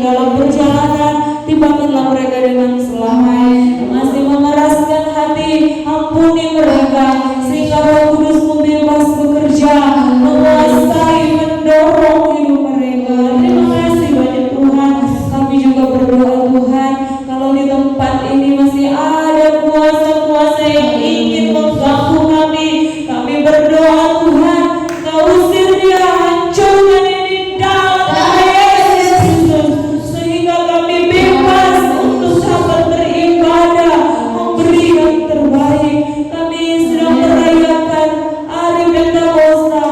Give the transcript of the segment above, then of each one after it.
dalam perjalanan, timbangilah mereka dengan selamai, masih memeraskan hati, ampuni mereka, sehingga Roh Kudus bebas bekerja, menguasai, mendorong hidup mereka. Terima kasih banyak Tuhan. Kami juga berdoa Tuhan, kalau di tempat ini masih ada kuasa-kuasa yang ingin mengganggu kami berdoa Tuhan, Kau usir dia, hancurkan ini dalam nama Yesus Kristus, sehingga kami bebas untuk dapat beribadah, memberi yang terbaik. Kami sedang merayakan hari Pentakosta,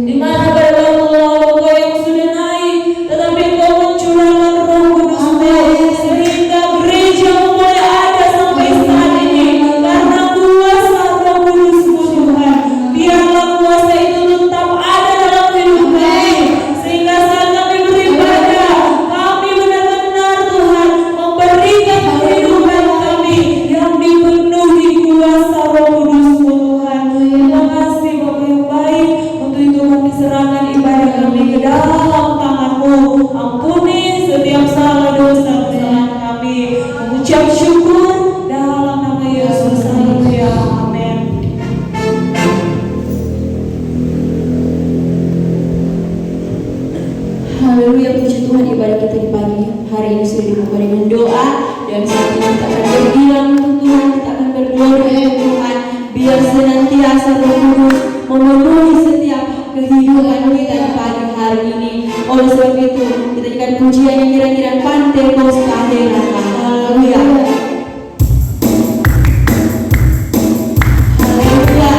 di mana pada Kau yang sudah naik, tetapi Kau mencurahkan Roh Kudus, sehingga gereja mulai ada sampai saat ini karena kuasa Roh Kudus-Mu Tuhan. Biarlah kuasa itu tetap ada dalam hidup kami, sehingga saat kami beribadah, kami benar-benar Tuhan memberikan kehidupan kami yang dipenuhi kuasa Roh Kudus-Mu Tuhan. Terima kasih Bapa yang baik. Untuk itu kami serahkan ibadah kami ke dalam tangan-Mu. Ampuni setiap salah dosa kesalahan kami. Mengucap syukur dalam nama Yesus. Haleluya. Amin. Haleluya, puji Tuhan. Ibadah kita di pagi hari ini sudah dibuka dengan doa, dan saat ini kita akan berbilang untuk Tuhan, kita akan berdoa ya Tuhan, biar senantiasa Roh Kudus memenuhi setiap kehidupan kita di pagi hari ini. Oleh sebab itu kita jadikan pujian yang kira-kira Pantekosta Heraka. Haleluya. Haleluya.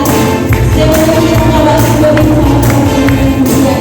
Sebelum kita mengawal sebagai pujian, kita bersama Tuhan.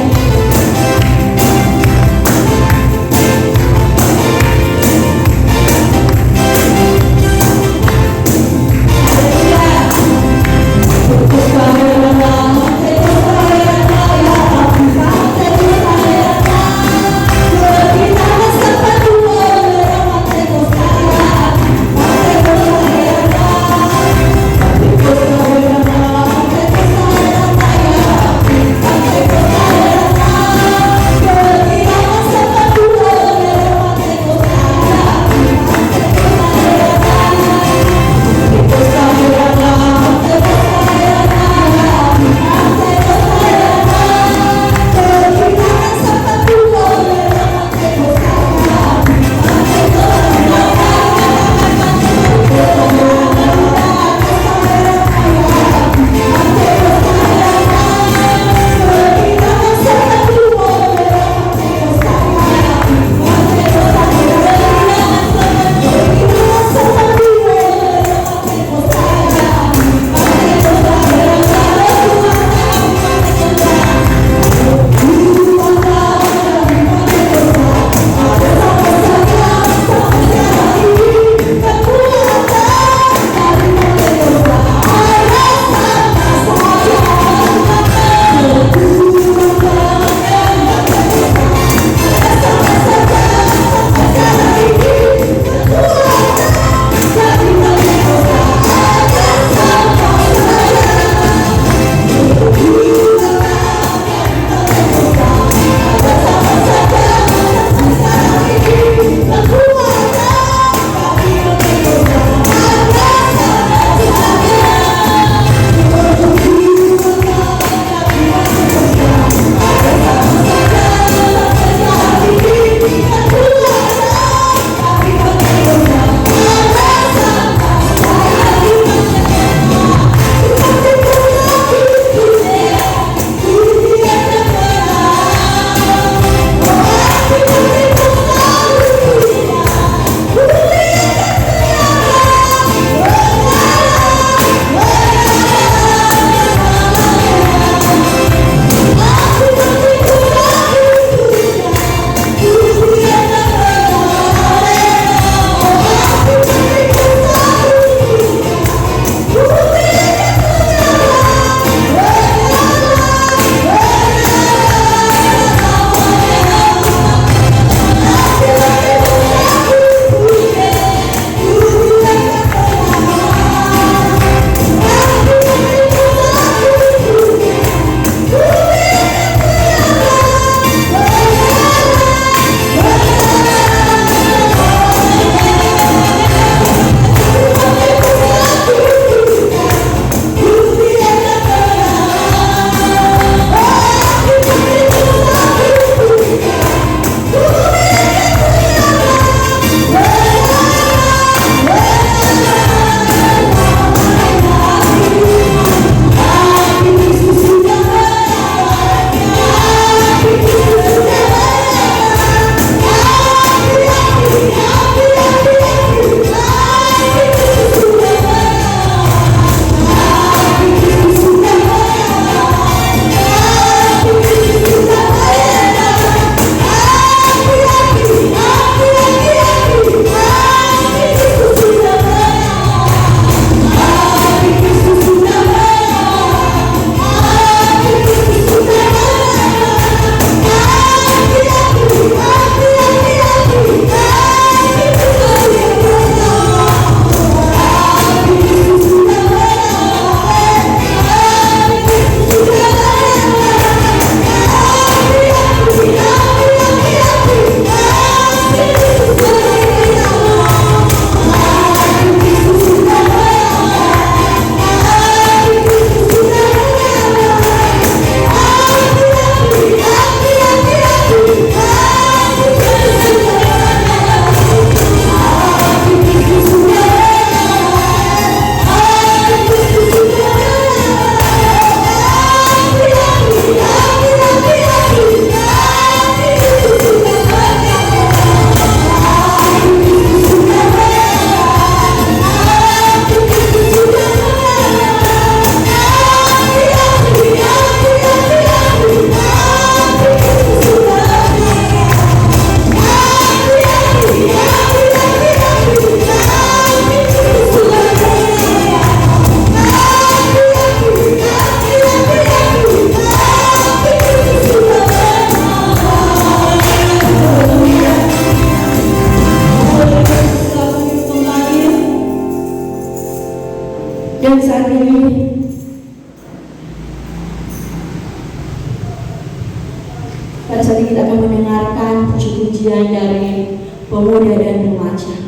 Dan saat ini pada saat ini kita akan mendengarkan puji-pujian dari pemuda dan remaja.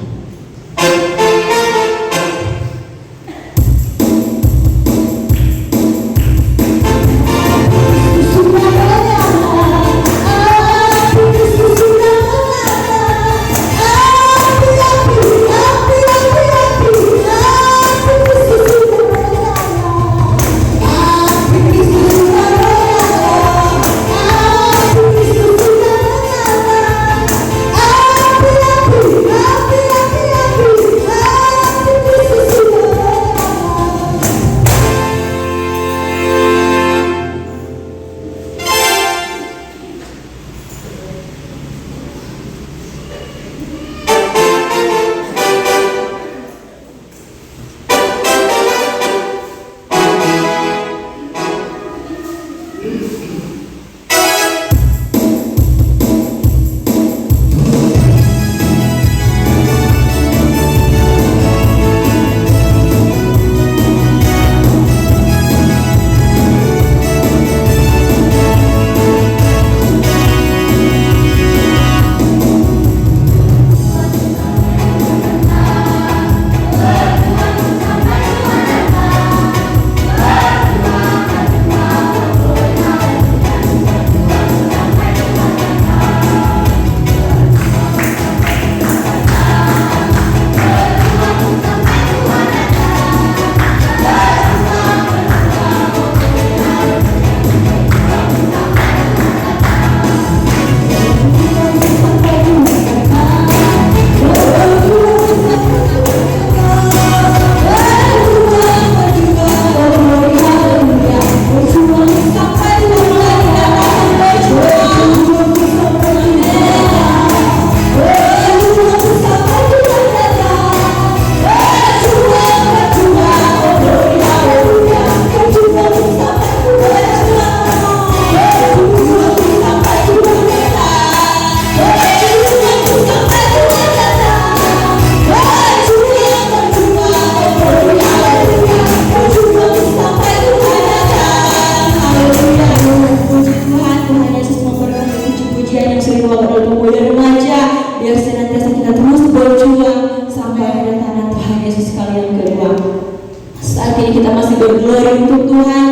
Saat ini kita masih berglori untuk Tuhan.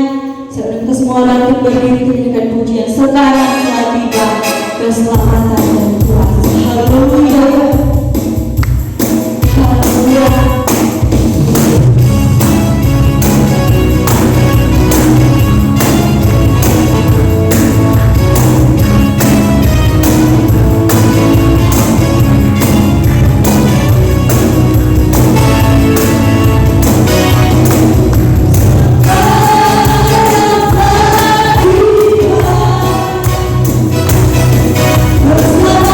Saat kita semua bangkit berdiri menyanyikan pujian. Sekarang telah tiba keselamatan dan kuasa. Haleluya. Haleluya. Bersama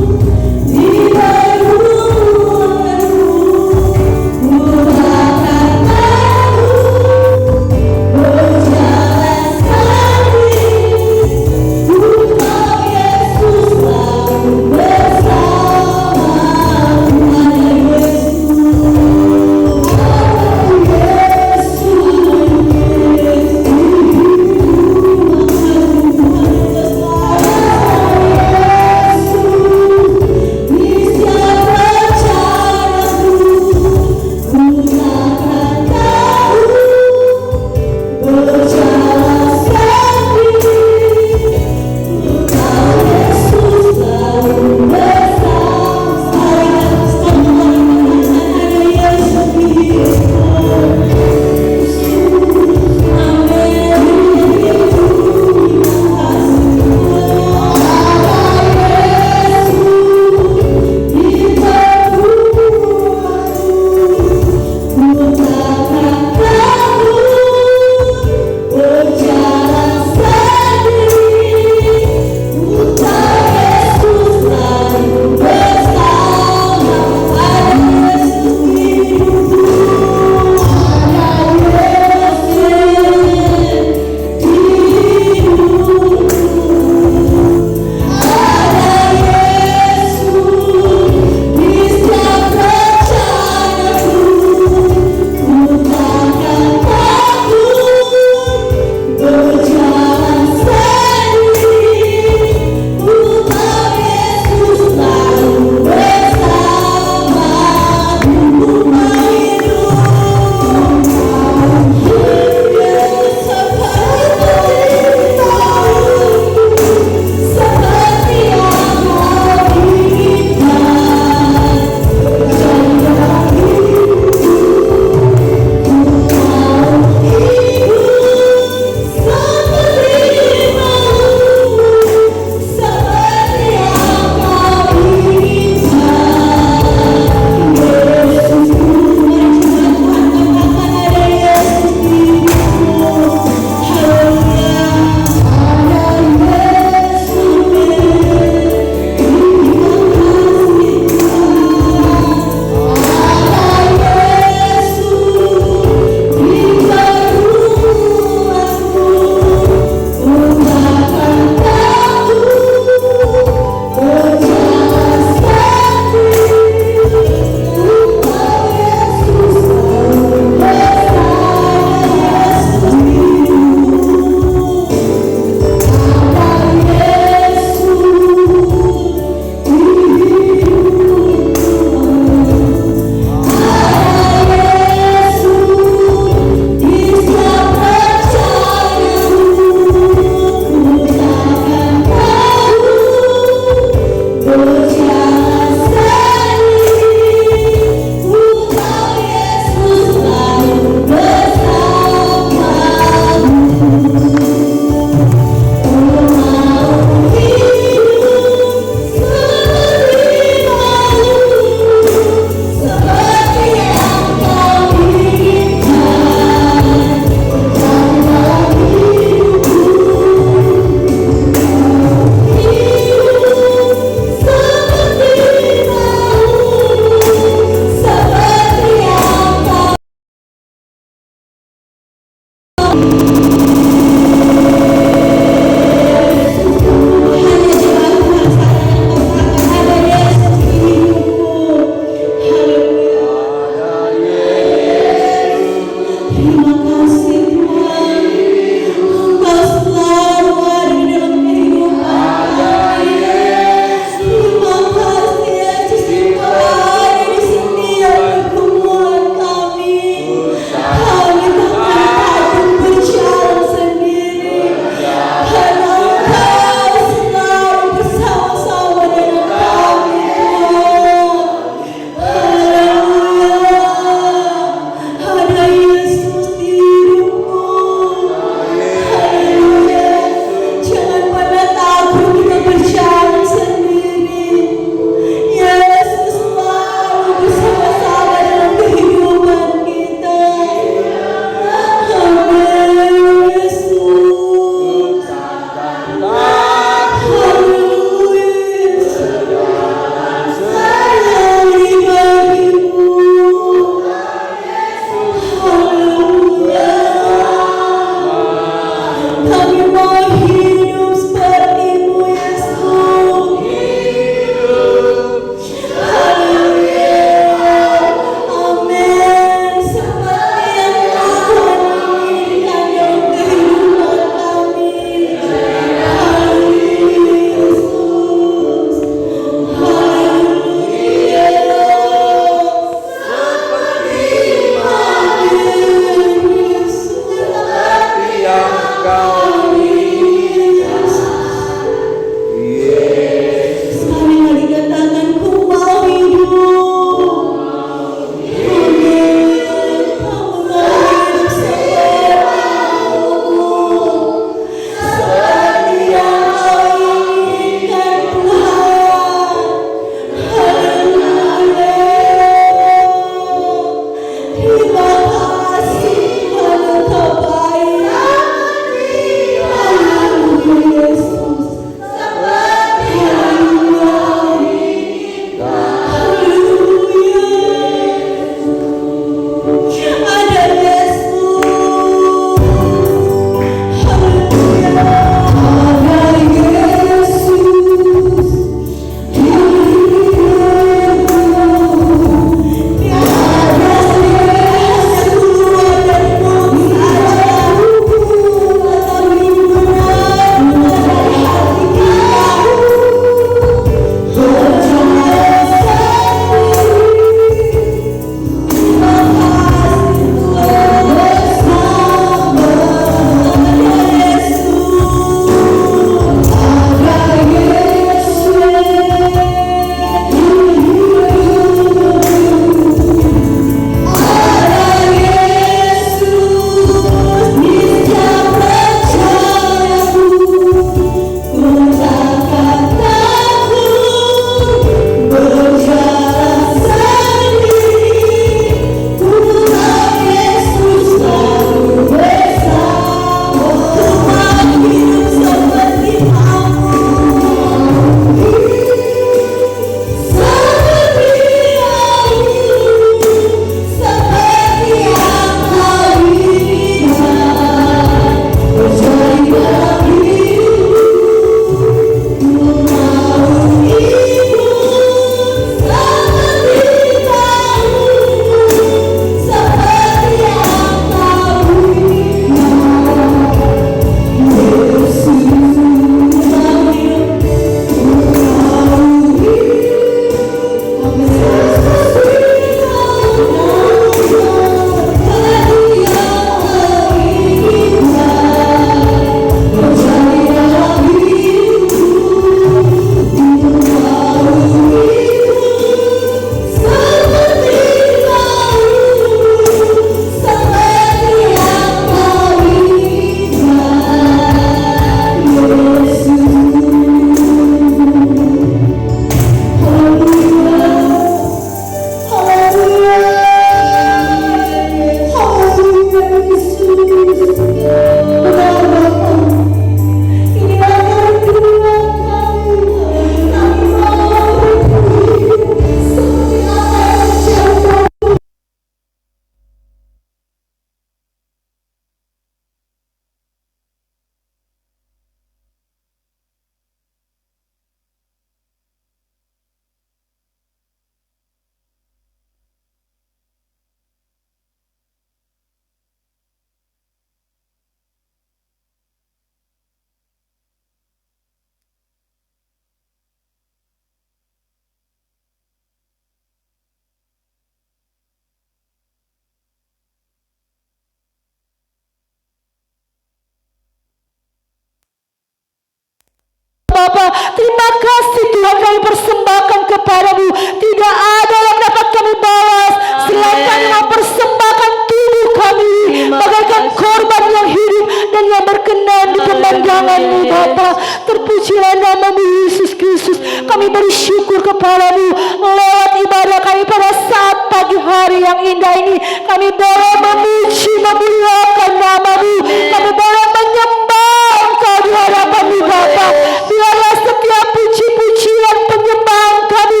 Terima kasih Tuhan, kami persembahkan kepadamu. Tidak ada yang dapat kami balas selain kami mempersembahkan tubuh kami bagaikan korban yang hidup dan yang berkenan di pemandangan-Mu Bapa. Terpujilah nama-Mu Yesus Kristus. Kami bersyukur kepadamu lewat ibadah kami pada saat pagi hari yang indah ini. Kami boleh memuji, memuliakan nama-Mu. Kami boleh menyembah Engkau di hadapan-Mu Bapa. Biarlah setiap puji-pujian penyembahan kami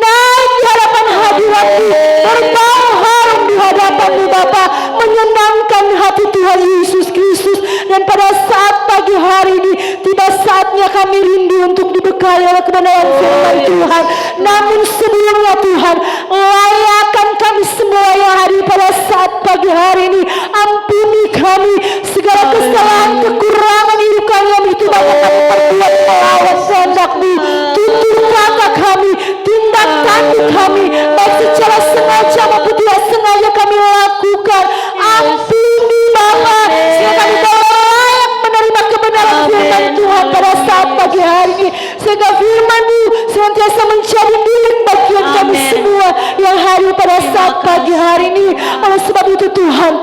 naik di hadapan hadirat-Mu, berbau harum di hadapan-Mu Bapa, menyenangkan hati Tuhan Yesus Kristus. Dan pada saat pagi hari ini tiba saatnya kami rindu untuk dibekali oleh kebenaran firman Tuhan. Namun sebelumnya Tuhan, layakkan kami semua yang hadir pada saat pagi hari ini. Ampuni kami segala kesalahan, kekurangan hidup kami yang begitu banyak kami perbuat melawan kehendak-Mu. Tutur kata kami, tindak tanduk kami, baik secara sengaja maupun tidak sengaja kami lakukan. Ampuni Bapa, sehingga kami layak menerima kebenaran firman Tuhan pada saat pagi hari ini, sehingga firman-Mu senantiasa menjadi milik bagian kami semua yang hadir pada saat pagi hari ini. Oleh sebab itu Tuhan,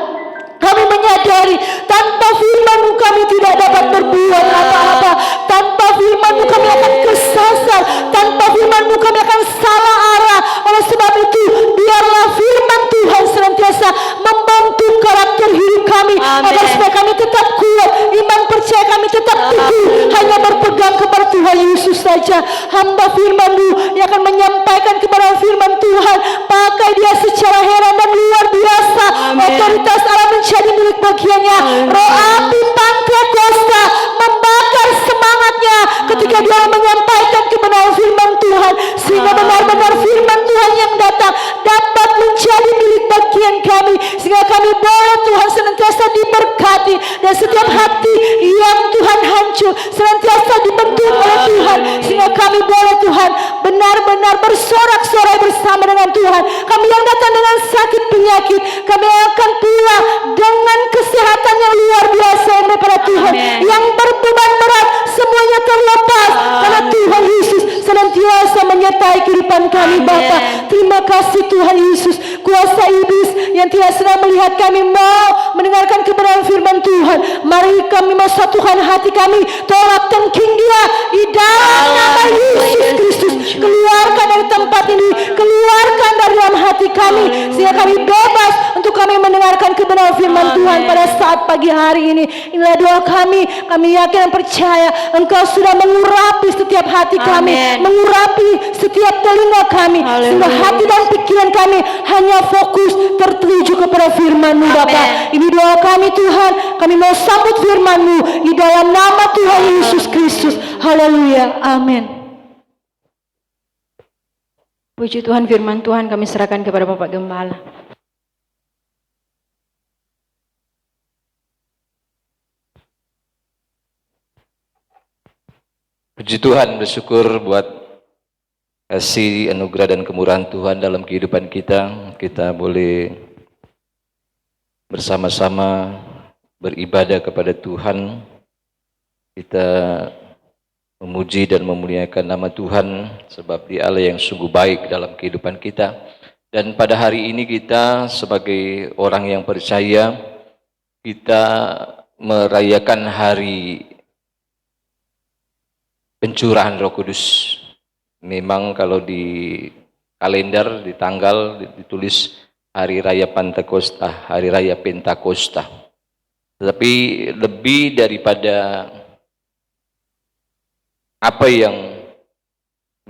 kami menyadari tanpa firman-Mu kami tidak dapat berbuat apa-apa. Tanpa firman-Mu kami akan kesasar. Tanpa firman-Mu kami akan salah arah. Oleh sebab itu biarlah firman Tuhan senantiasa membantu karakter hidup kami, agar supaya kami tetap kuat, iman percaya kami tetap teguh, hanya berpegang kepada Tuhan Yesus saja. Hamba firman-Mu yang akan menyampaikan kepada firman Tuhan, pakai dia secara heran dan luar biasa. Otoritas Allah menjadi milik bagiannya. Roh api Pentakosta membakar semangatnya ketika dia menyampaikan kebenaran firman Tuhan, sehingga benar-benar firman Tuhan yang datang dapat menjadi milik bagian kami, sehingga kami boleh Tuhan senantiasa diberkati, dan setiap hati yang Tuhan hancur senantiasa dibentuk oleh Tuhan, sehingga kami boleh Tuhan benar-benar bersorak-sorai bersama dengan Tuhan. Kami yang datang dengan sakit penyakit, kami akan pulang dengan kesehatan yang luar biasa daripada Tuhan. Yang berbeban berat semuanya terlepas, karena Tuhan Yesus senantiasa menyertai kehidupan kami Bapa. Terima kasih Tuhan Yesus. Kuasa iblis yang tidak sedang melihat kami mau mendengarkan kebenaran firman Tuhan, mari kami mau satukan hati kami, tolak tengking dia di dalam nama Yesus Kristus. Keluarkan dari tempat ini, keluarkan dari dalam hati kami, sehingga kami bebas untuk kami mendengarkan kebenaran firman Tuhan pada saat pagi hari ini. Inilah doa kami. Kami yakin dan percaya Engkau sudah mengurapi setiap hati kami, mengurapi setiap telinga kami, sehingga hati dan pikiran kami hanya fokus tertuju kepada firman-Mu Bapa. Ini doa kami Tuhan. Kami mau sambut firman-Mu di dalam nama Tuhan Yesus Kristus. Haleluya. Amin. Puji Tuhan, firman Tuhan kami serahkan kepada Bapak Gembala. Puji Tuhan, bersyukur buat kasih, anugerah dan kemurahan Tuhan dalam kehidupan kita. Kita boleh bersama-sama beribadah kepada Tuhan. Kita memuji dan memuliakan nama Tuhan, sebab Dia Allah yang sungguh baik dalam kehidupan kita. Dan pada hari ini kita sebagai orang yang percaya, kita merayakan hari pencurahan Roh Kudus. Memang kalau di kalender, di tanggal ditulis Hari Raya Pentakosta, Hari Raya Pentakosta. Tetapi lebih daripada apa yang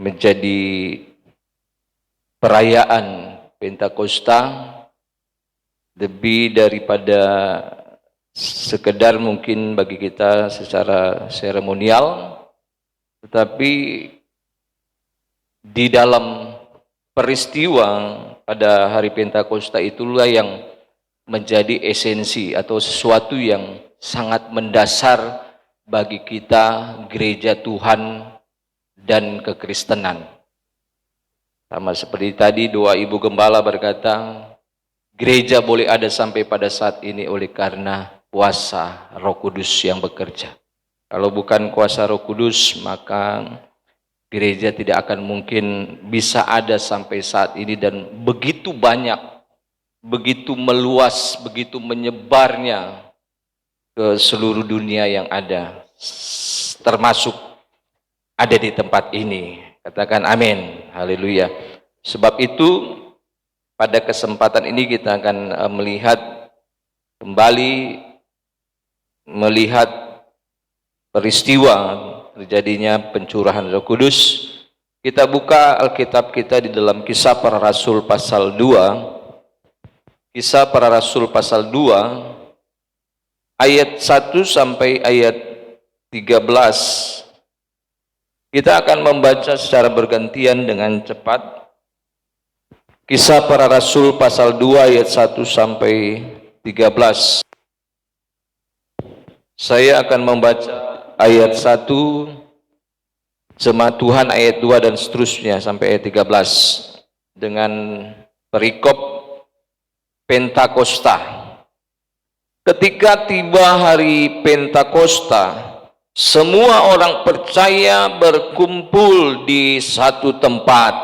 menjadi perayaan Pentakosta, lebih daripada sekedar mungkin bagi kita secara seremonial, tetapi di dalam peristiwa pada hari Pentakosta itulah yang menjadi esensi atau sesuatu yang sangat mendasar bagi kita gereja Tuhan dan kekristenan. Sama seperti tadi doa Ibu Gembala berkata, gereja boleh ada sampai pada saat ini oleh karena kuasa Roh Kudus yang bekerja. Kalau bukan kuasa Roh Kudus, maka gereja tidak akan mungkin bisa ada sampai saat ini, dan begitu banyak, begitu meluas, begitu menyebarnya ke seluruh dunia yang ada, termasuk ada di tempat ini. Katakan amin, haleluya. Sebab itu pada kesempatan ini kita akan melihat peristiwa terjadinya pencurahan Roh Kudus. Kita buka Alkitab kita di dalam Kisah Para Rasul pasal 2. Kisah Para Rasul pasal 2 ayat 1 sampai ayat 13. Kita akan membaca secara bergantian dengan cepat. Kisah Para Rasul pasal 2 ayat 1 sampai 13. Saya akan membaca ayat 1, Jemaat Tuhan ayat 2 dan seterusnya sampai ayat 13 dengan perikop Pentakosta. Ketika tiba hari Pentakosta, semua orang percaya berkumpul di satu tempat.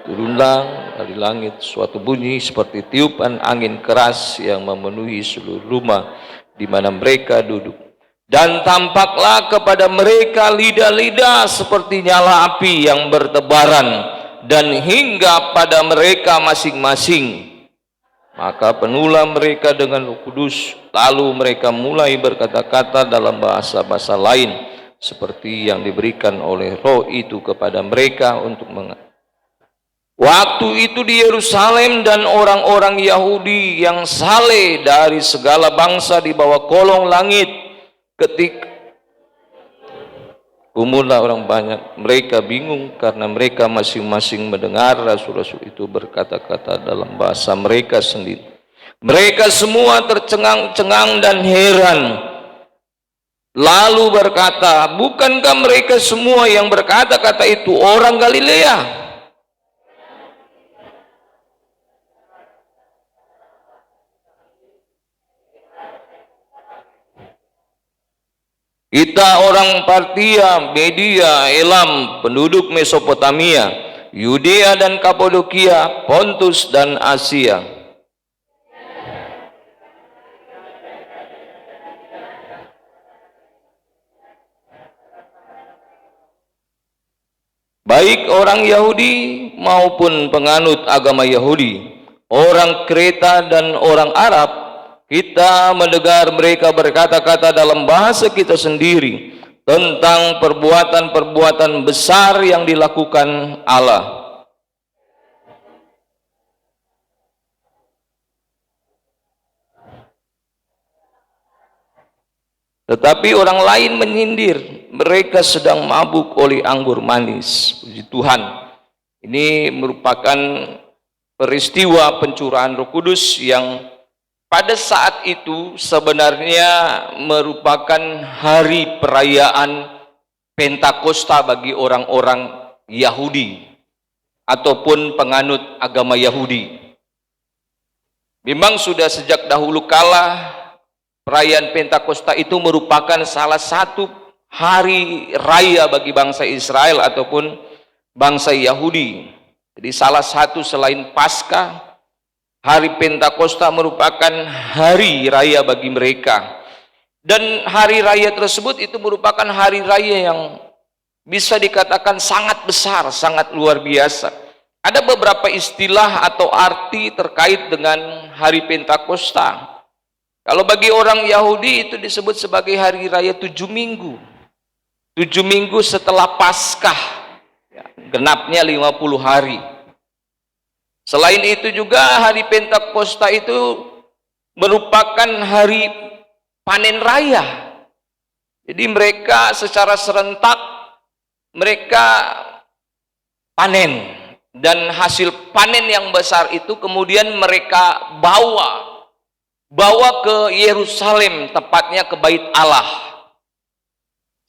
Turunlah dari langit suatu bunyi seperti tiupan angin keras yang memenuhi seluruh rumah di mana mereka duduk. Dan tampaklah kepada mereka lidah-lidah seperti nyala api yang bertebaran dan hingga pada mereka masing-masing. Maka penuhlah mereka dengan Roh Kudus, lalu mereka mulai berkata-kata dalam bahasa-bahasa lain seperti yang diberikan oleh Roh itu kepada mereka untuk mengerti. Waktu itu di Yerusalem dan orang-orang Yahudi yang saleh dari segala bangsa di bawah kolong langit, ketika kumpullah orang banyak, mereka bingung karena mereka masing-masing mendengar rasul-rasul itu berkata-kata dalam bahasa mereka sendiri. Mereka semua tercengang-cengang dan heran, lalu berkata, bukankah mereka semua yang berkata-kata itu orang Galilea? Kita orang Partia, Media, Elam, penduduk Mesopotamia, Yudea dan Kapadokia, Pontus dan Asia. Baik orang Yahudi maupun penganut agama Yahudi, orang Kreta dan orang Arab, kita mendengar mereka berkata-kata dalam bahasa kita sendiri tentang perbuatan-perbuatan besar yang dilakukan Allah. Tetapi orang lain menyindir, mereka sedang mabuk oleh anggur manis. Puji Tuhan. Ini merupakan peristiwa pencurahan Roh Kudus yang pada saat itu sebenarnya merupakan hari perayaan Pentakosta bagi orang-orang Yahudi ataupun penganut agama Yahudi. Memang sudah sejak dahulu kala perayaan Pentakosta itu merupakan salah satu hari raya bagi bangsa Israel ataupun bangsa Yahudi. Jadi salah satu selain Paskah, hari Pentakosta merupakan hari raya bagi mereka. Dan hari raya tersebut itu merupakan hari raya yang bisa dikatakan sangat besar, sangat luar biasa. Ada beberapa istilah atau arti terkait dengan hari Pentakosta. Kalau bagi orang Yahudi itu disebut sebagai hari raya 7 minggu. 7 minggu setelah Paskah, genapnya 50 hari. Selain itu juga hari Pentakosta itu merupakan hari panen raya. Jadi mereka secara serentak mereka panen, dan hasil panen yang besar itu kemudian mereka bawa ke Yerusalem, tepatnya ke Bait Allah.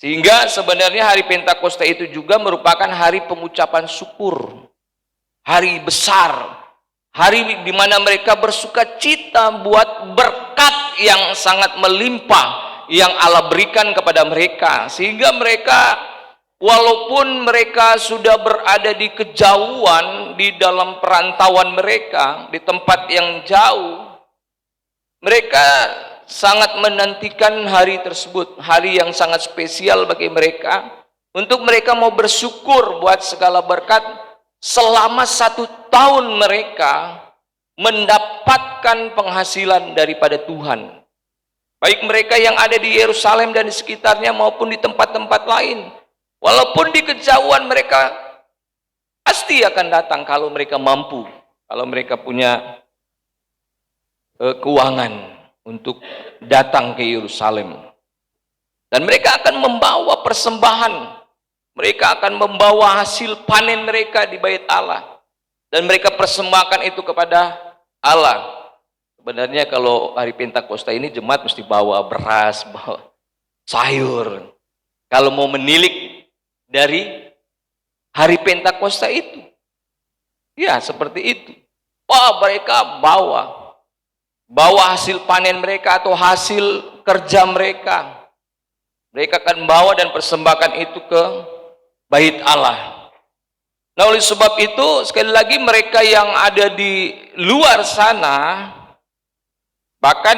Sehingga sebenarnya hari Pentakosta itu juga merupakan hari pengucapan syukur. Hari besar, hari di mana mereka bersuka cita buat berkat yang sangat melimpah yang Allah berikan kepada mereka, sehingga mereka walaupun mereka sudah berada di kejauhan, di dalam perantauan mereka, di tempat yang jauh, mereka sangat menantikan hari tersebut, hari yang sangat spesial bagi mereka, untuk mereka mau bersyukur buat segala berkat selama 1 tahun mereka mendapatkan penghasilan daripada Tuhan. Baik mereka yang ada di Yerusalem dan di sekitarnya maupun di tempat-tempat lain. Walaupun di kejauhan, mereka pasti akan datang kalau mereka mampu, kalau mereka punya keuangan untuk datang ke Yerusalem. Dan mereka akan membawa persembahan, mereka akan membawa hasil panen mereka di bait Allah, dan mereka persembahkan itu kepada Allah. Sebenarnya kalau hari Pentakosta ini jemaat mesti bawa beras, bawa sayur. Kalau mau menilik dari hari Pentakosta itu, ya seperti itu. Wah, mereka bawa hasil panen mereka atau hasil kerja mereka. Mereka akan bawa dan persembahkan itu ke bait Allah. Nah, oleh sebab itu sekali lagi mereka yang ada di luar sana, bahkan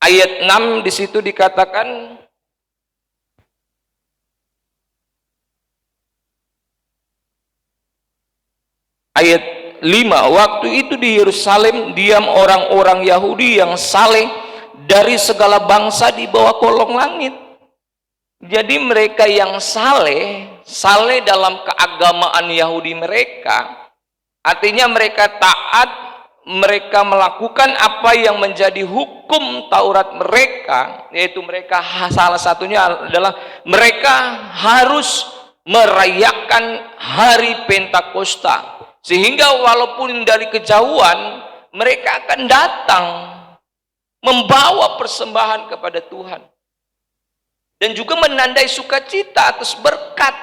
ayat 6 di situ dikatakan, ayat 5, waktu itu di Yerusalem diam orang-orang Yahudi yang saleh dari segala bangsa di bawah kolong langit. Jadi mereka yang saleh dalam keagamaan Yahudi mereka, artinya mereka taat, mereka melakukan apa yang menjadi hukum Taurat mereka, yaitu mereka salah satunya adalah mereka harus merayakan hari Pentakosta, sehingga walaupun dari kejauhan mereka akan datang membawa persembahan kepada Tuhan dan juga menandai sukacita atas berkat,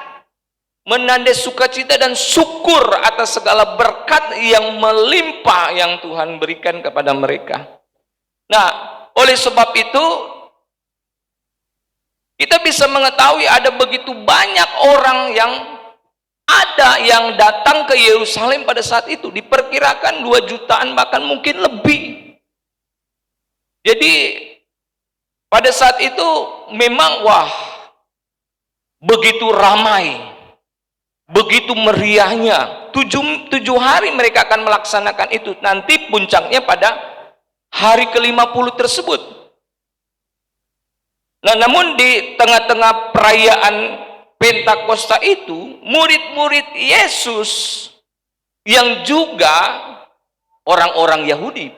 menandai sukacita dan syukur atas segala berkat yang melimpah yang Tuhan berikan kepada mereka. Nah, oleh sebab itu kita bisa mengetahui ada begitu banyak orang yang datang ke Yerusalem pada saat itu, diperkirakan 2 jutaan bahkan mungkin lebih. Jadi pada saat itu memang begitu ramai, begitu meriahnya. 7 hari mereka akan melaksanakan itu. Nanti puncaknya pada hari ke-50 tersebut. Nah, namun di tengah-tengah perayaan Pentakosta itu, murid-murid Yesus yang juga orang-orang Yahudi.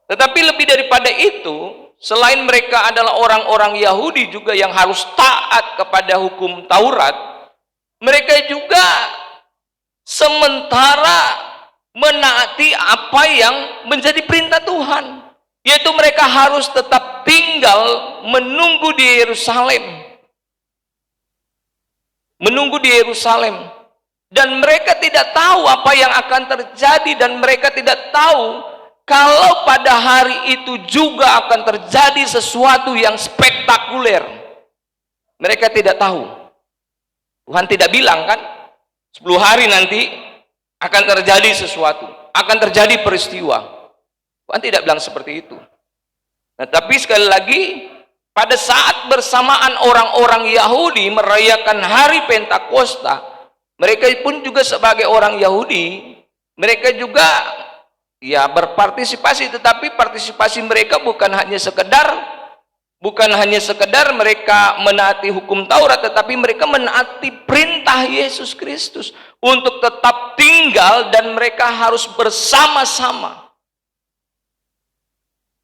Tetapi lebih daripada itu, selain mereka adalah orang-orang Yahudi juga yang harus taat kepada hukum Taurat, mereka juga sementara menaati apa yang menjadi perintah Tuhan, yaitu mereka harus tetap tinggal menunggu di Yerusalem, dan mereka tidak tahu apa yang akan terjadi, dan mereka tidak tahu kalau pada hari itu juga akan terjadi sesuatu yang spektakuler. Mereka tidak tahu. Tuhan tidak bilang kan, 10 hari nanti akan terjadi sesuatu, akan terjadi peristiwa. Tuhan tidak bilang seperti itu. Nah, tapi sekali lagi, pada saat bersamaan orang-orang Yahudi merayakan hari Pentakosta, mereka pun juga sebagai orang Yahudi, mereka juga berpartisipasi, tetapi partisipasi mereka bukan hanya sekedar mereka menaati hukum Taurat, tetapi mereka menaati perintah Yesus Kristus untuk tetap tinggal, dan mereka harus bersama-sama.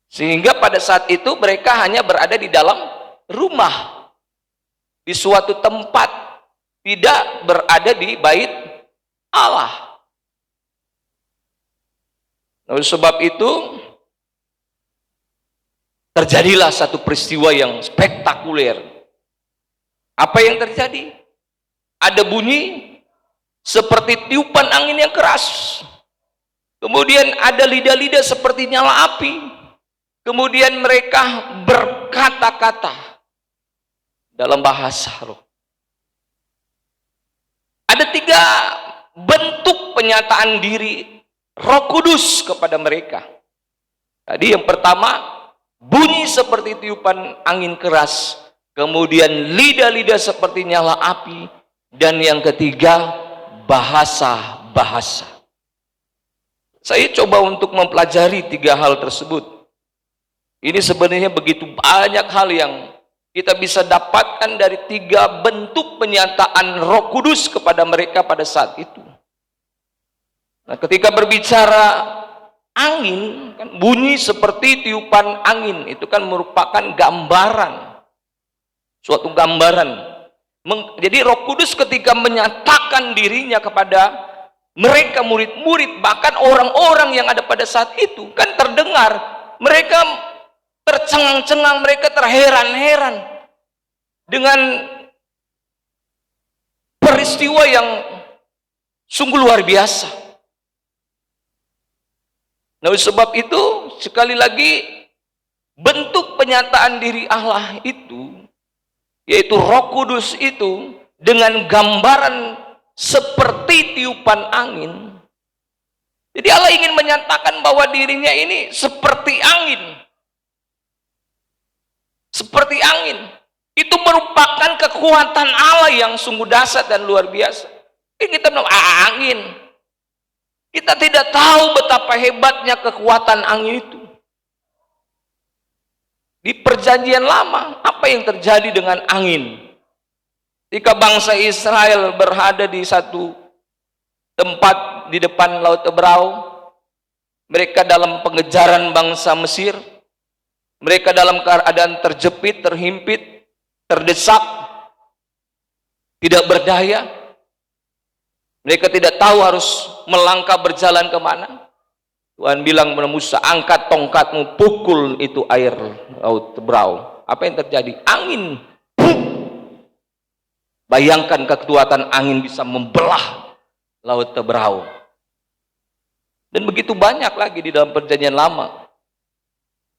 Sehingga pada saat itu mereka hanya berada di dalam rumah, di suatu tempat, tidak berada di bait Allah. Oleh sebab itu terjadilah satu peristiwa yang spektakuler. Apa yang terjadi? Ada bunyi seperti tiupan angin yang keras. Kemudian ada lidah-lidah seperti nyala api. Kemudian mereka berkata-kata dalam bahasa roh. Ada 3 bentuk penyataan diri Roh Kudus kepada mereka. Tadi yang pertama, bunyi seperti tiupan angin keras, kemudian lidah-lidah seperti nyala api, dan yang ketiga, bahasa-bahasa. Saya coba untuk mempelajari 3 hal tersebut. Ini sebenarnya begitu banyak hal yang kita bisa dapatkan dari 3 bentuk penyataan Roh Kudus kepada mereka pada saat itu. Nah, ketika berbicara angin, kan bunyi seperti tiupan angin, itu kan merupakan gambaran, suatu gambaran. Jadi Roh Kudus ketika menyatakan dirinya kepada mereka murid-murid, bahkan orang-orang yang ada pada saat itu, kan terdengar, mereka tercengang-cengang, mereka terheran-heran dengan peristiwa yang sungguh luar biasa. Nah, sebab itu sekali lagi bentuk penyataan diri Allah itu, yaitu Roh Kudus itu, dengan gambaran seperti tiupan angin. Jadi Allah ingin menyatakan bahwa dirinya ini seperti angin. Seperti angin. Itu merupakan kekuatan Allah yang sungguh dahsyat dan luar biasa. Kita bilang angin. Kita tidak tahu betapa hebatnya kekuatan angin itu. Di perjanjian lama, apa yang terjadi dengan angin? Ketika bangsa Israel berada di satu tempat di depan Laut Tebrau, mereka dalam pengejaran bangsa Mesir, mereka dalam keadaan terjepit, terhimpit, terdesak, tidak berdaya. Mereka tidak tahu harus melangkah berjalan kemana. Tuhan bilang kepada Musa, angkat tongkatmu, pukul itu air Laut Tebrau. Apa yang terjadi? Angin. Bayangkan kekuatan angin bisa membelah Laut Tebrau. Dan begitu banyak lagi di dalam perjanjian lama.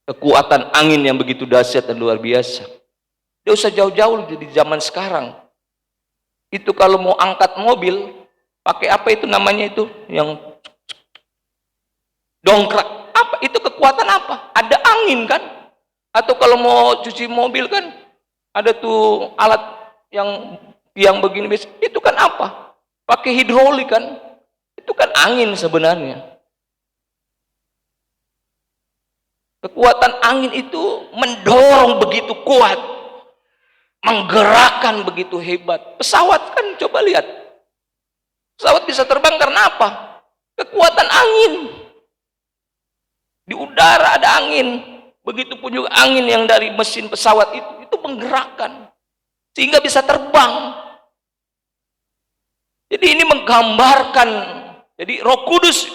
Kekuatan angin yang begitu dahsyat dan luar biasa. Tidak usah jauh-jauh di zaman sekarang. Itu kalau mau angkat mobil, pakai apa itu namanya itu? Yang dongkrak. Apa? Itu kekuatan apa? Ada angin kan? Atau kalau mau cuci mobil kan, ada tuh alat yang begini. Itu kan apa? Pakai hidrolik kan? Itu kan angin sebenarnya. Kekuatan angin itu mendorong begitu kuat, menggerakkan begitu hebat. Pesawat kan coba lihat, pesawat bisa terbang karena apa? Kekuatan angin. Di udara ada angin, begitupun juga angin yang dari mesin pesawat itu menggerakkan sehingga bisa terbang. Jadi ini menggambarkan, jadi Roh Kudus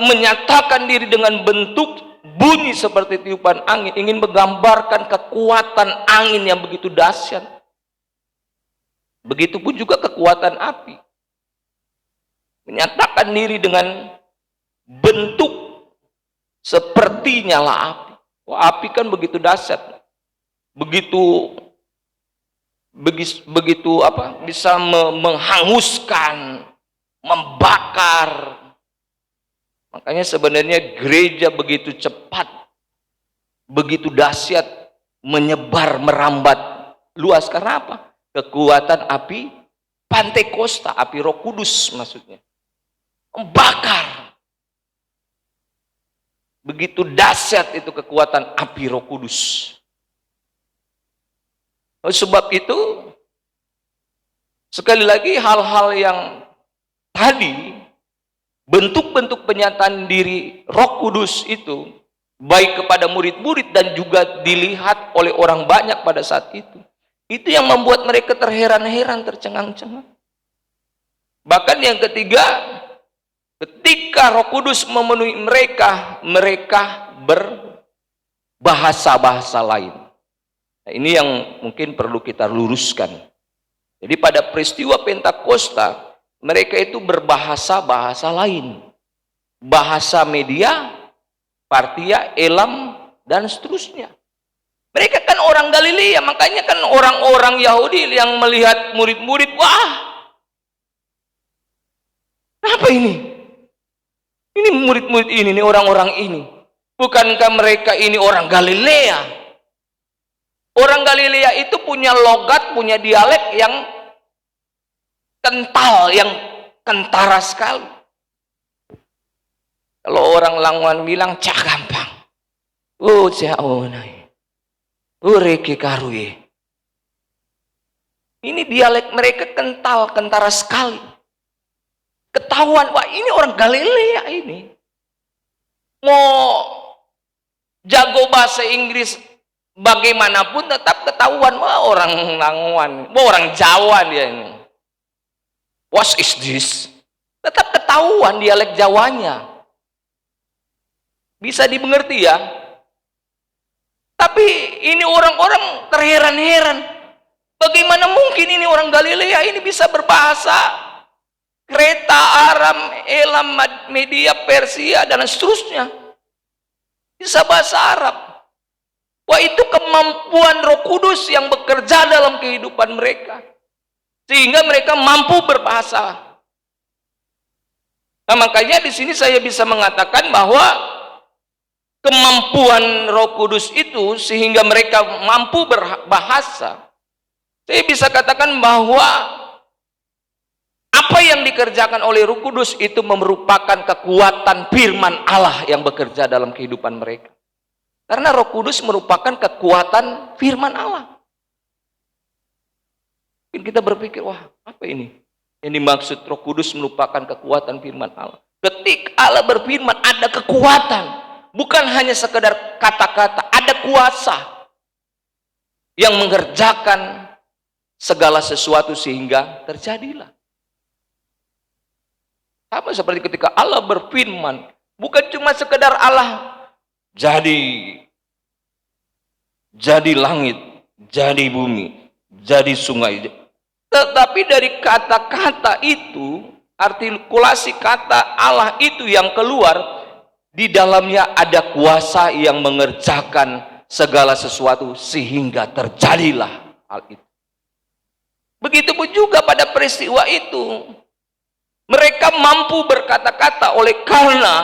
menyatakan diri dengan bentuk bunyi seperti tiupan angin, ingin menggambarkan kekuatan angin yang begitu dahsyat. Begitupun juga kekuatan api, menyatakan diri dengan bentuk seperti nyala api. Wah, api kan begitu dahsyat, begitu apa? Bisa menghanguskan, membakar. Makanya sebenarnya gereja begitu cepat, begitu dahsyat, menyebar, merambat luas. Karena apa? Kekuatan api Pantekosta, api Roh Kudus maksudnya. Membakar. Begitu dahsyat itu kekuatan api Roh Kudus. Sebab itu, sekali lagi hal-hal yang tadi, bentuk-bentuk penyataan diri Roh Kudus itu, baik kepada murid-murid dan juga dilihat oleh orang banyak pada saat itu yang membuat mereka terheran-heran, tercengang-cengang. Bahkan yang ketiga, ketika Roh Kudus memenuhi mereka, mereka berbahasa-bahasa lain. Nah, ini yang mungkin perlu kita luruskan. Jadi pada peristiwa Pentakosta, mereka itu berbahasa-bahasa lain. Bahasa Media, Partia, Elam, dan seterusnya. Mereka kan orang Galilea, makanya kan orang-orang Yahudi yang melihat murid-murid, wah, apa ini? Ini murid-murid ini, orang-orang ini. Bukankah mereka ini orang Galilea? Orang Galilea itu punya logat, punya dialek yang kental, yang kentara sekali. Kalau orang Lamongan bilang, cak gampang. Reke karuye. Ini dialek mereka kental, kentara sekali. Ketahuan, wah ini orang Galilea ini. Mau jago bahasa Inggris bagaimanapun tetap ketahuan, wah orang Lamongan, wah orang Jawa dia ini. What is this? Tetap ketahuan dialek Jawanya. Bisa dimengerti ya. Tapi ini orang-orang terheran-heran. Bagaimana mungkin ini orang Galilea ini bisa berbahasa Kreta, Aram, Elam, Media, Persia, dan seterusnya. Bisa bahasa Arab. Wah, itu kemampuan Roh Kudus yang bekerja dalam kehidupan mereka. Sehingga mereka mampu berbahasa. Nah, makanya di sini saya bisa mengatakan bahwa kemampuan Roh Kudus itu sehingga mereka mampu berbahasa. Saya bisa katakan bahwa apa yang dikerjakan oleh Roh Kudus itu merupakan kekuatan firman Allah yang bekerja dalam kehidupan mereka. Karena Roh Kudus merupakan kekuatan firman Allah. Mungkin kita berpikir, wah apa ini? Yang dimaksud Roh Kudus merupakan kekuatan firman Allah. Ketika Allah berfirman ada kekuatan. Bukan hanya sekedar kata-kata, ada kuasa yang mengerjakan segala sesuatu sehingga terjadilah. Sama seperti ketika Allah berfirman, bukan cuma sekedar Allah jadi langit, jadi bumi, jadi sungai. Tetapi dari kata-kata itu, artikulasi kata Allah itu yang keluar, di dalamnya ada kuasa yang mengerjakan segala sesuatu sehingga terjadilah hal itu. Begitupun juga pada peristiwa itu. Mereka mampu berkata-kata oleh karena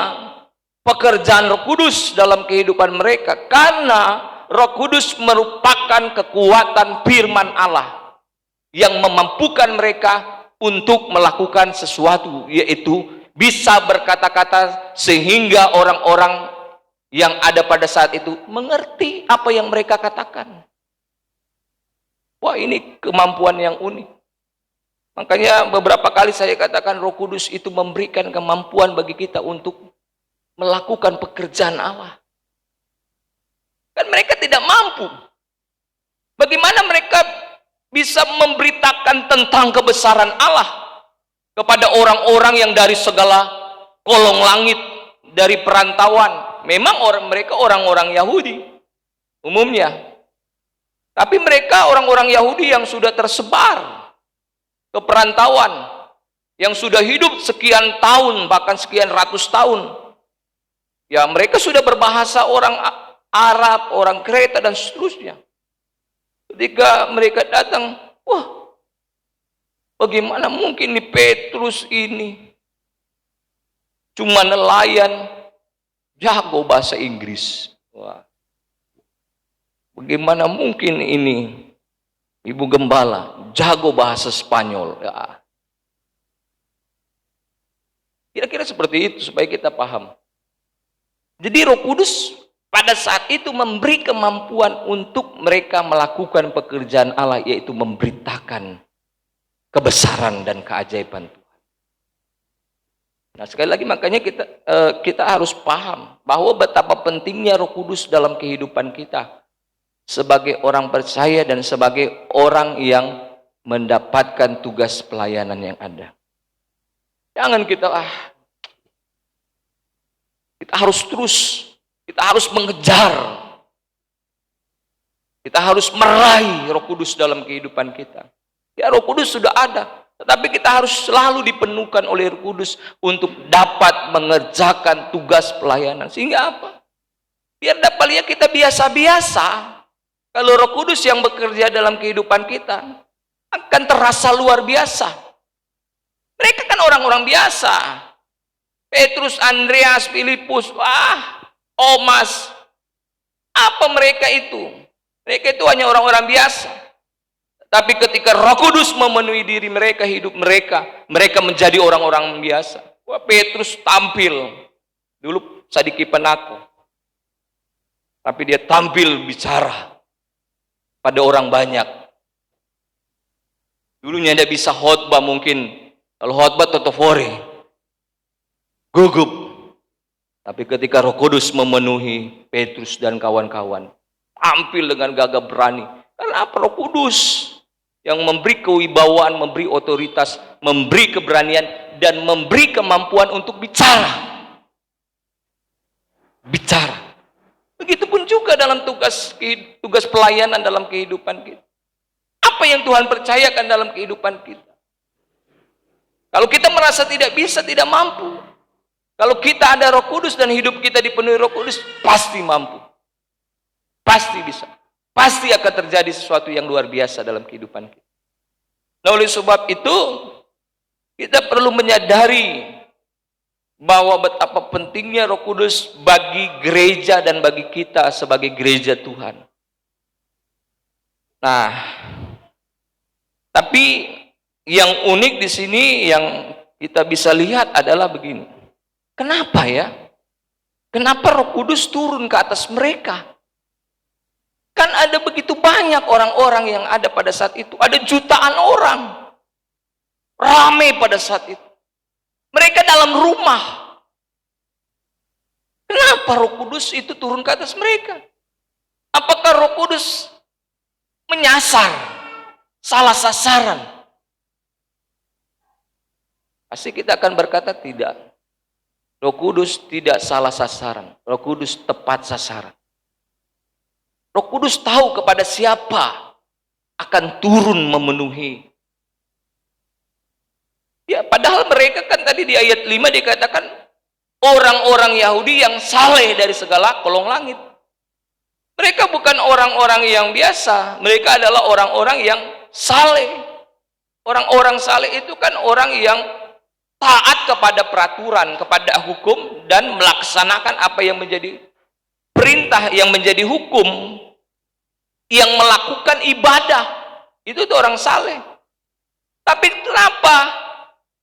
pekerjaan Roh Kudus dalam kehidupan mereka. Karena Roh Kudus merupakan kekuatan firman Allah yang memampukan mereka untuk melakukan sesuatu, yaitu bisa berkata-kata sehingga orang-orang yang ada pada saat itu mengerti apa yang mereka katakan. Wah, ini kemampuan yang unik. Makanya beberapa kali saya katakan Roh Kudus itu memberikan kemampuan bagi kita untuk melakukan pekerjaan Allah. Kan mereka tidak mampu. Bagaimana mereka bisa memberitakan tentang kebesaran Allah kepada orang-orang yang dari segala kolong langit, dari perantauan. Memang mereka orang-orang Yahudi umumnya. Tapi mereka orang-orang Yahudi yang sudah tersebar ke perantauan, yang sudah hidup sekian tahun, bahkan sekian ratus tahun. Ya, mereka sudah berbahasa orang Arab, orang Kreta, dan seterusnya. Ketika mereka datang, wah, bagaimana mungkin nih Petrus ini cuma nelayan, jago bahasa Inggris. Wah. Bagaimana mungkin ini Ibu Gembala jago bahasa Spanyol. Ya. Kira-kira seperti itu supaya kita paham. Jadi Roh Kudus pada saat itu memberi kemampuan untuk mereka melakukan pekerjaan Allah, yaitu memberitakan kebesaran dan keajaiban Tuhan. Nah, sekali lagi makanya kita harus paham bahwa betapa pentingnya Roh Kudus dalam kehidupan kita sebagai orang percaya dan sebagai orang yang mendapatkan tugas pelayanan yang ada. Jangan kita harus terus, kita harus mengejar, kita harus meraih Roh Kudus dalam kehidupan kita. Ya, Roh Kudus sudah ada, tetapi kita harus selalu dipenuhkan oleh Roh Kudus untuk dapat mengerjakan tugas pelayanan. Sehingga apa? Biar dapat lihat kita biasa-biasa. Kalau Roh Kudus yang bekerja dalam kehidupan kita akan terasa luar biasa. Mereka kan orang-orang biasa. Petrus, Andreas, Filipus, Thomas. Apa mereka itu? Mereka itu hanya orang-orang biasa. Tapi ketika Roh Kudus memenuhi diri mereka, hidup mereka, mereka menjadi orang-orang biasa. Wah, Petrus tampil. Dulu sadikipan aku. Tapi dia tampil bicara pada orang banyak. Dulunya dia bisa khotbah mungkin. Kalau khotbah totofore. Gugup. Tapi ketika Roh Kudus memenuhi Petrus dan kawan-kawan, tampil dengan gagah berani. Karena apa? Roh Kudus yang memberi kewibawaan, memberi otoritas, memberi keberanian, dan memberi kemampuan untuk bicara. Bicara. Begitupun juga dalam tugas pelayanan dalam kehidupan kita. Apa yang Tuhan percayakan dalam kehidupan kita? Kalau kita merasa tidak bisa, tidak mampu. Kalau kita ada Roh Kudus dan hidup kita dipenuhi Roh Kudus, pasti mampu. Pasti bisa. Pasti akan terjadi sesuatu yang luar biasa dalam kehidupan kita. Nah, oleh sebab itu, kita perlu menyadari bahwa betapa pentingnya Roh Kudus bagi gereja dan bagi kita sebagai gereja Tuhan. Nah, tapi yang unik di sini yang kita bisa lihat adalah begini. Kenapa ya? Kenapa Roh Kudus turun ke atas mereka? Kan ada begitu banyak orang-orang yang ada pada saat itu. Ada jutaan orang. Ramai pada saat itu. Mereka dalam rumah. Kenapa Roh Kudus itu turun ke atas mereka? Apakah Roh Kudus menyasar? Salah sasaran? Pasti kita akan berkata tidak. Roh Kudus tidak salah sasaran. Roh Kudus tepat sasaran. Roh Kudus tahu kepada siapa akan turun memenuhi. Ya, padahal mereka kan tadi di ayat 5 dikatakan orang-orang Yahudi yang saleh dari segala kolong langit. Mereka bukan orang-orang yang biasa, mereka adalah orang-orang yang saleh. Orang-orang saleh itu kan orang yang taat kepada peraturan, kepada hukum, dan melaksanakan apa yang menjadi perintah, yang menjadi hukum, yang melakukan ibadah. Itu tuh orang saleh. Tapi kenapa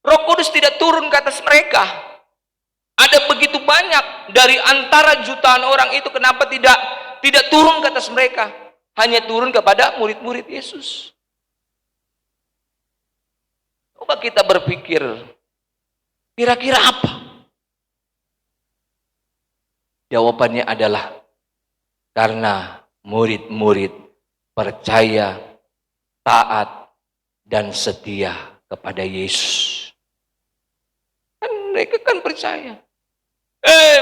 Roh Kudus tidak turun ke atas mereka? Ada begitu banyak dari antara jutaan orang itu, kenapa tidak turun ke atas mereka? Hanya turun kepada murid-murid Yesus. Coba kita berpikir, kira-kira apa? Jawabannya adalah karena murid-murid percaya, taat, dan setia kepada Yesus. Mereka kan percaya.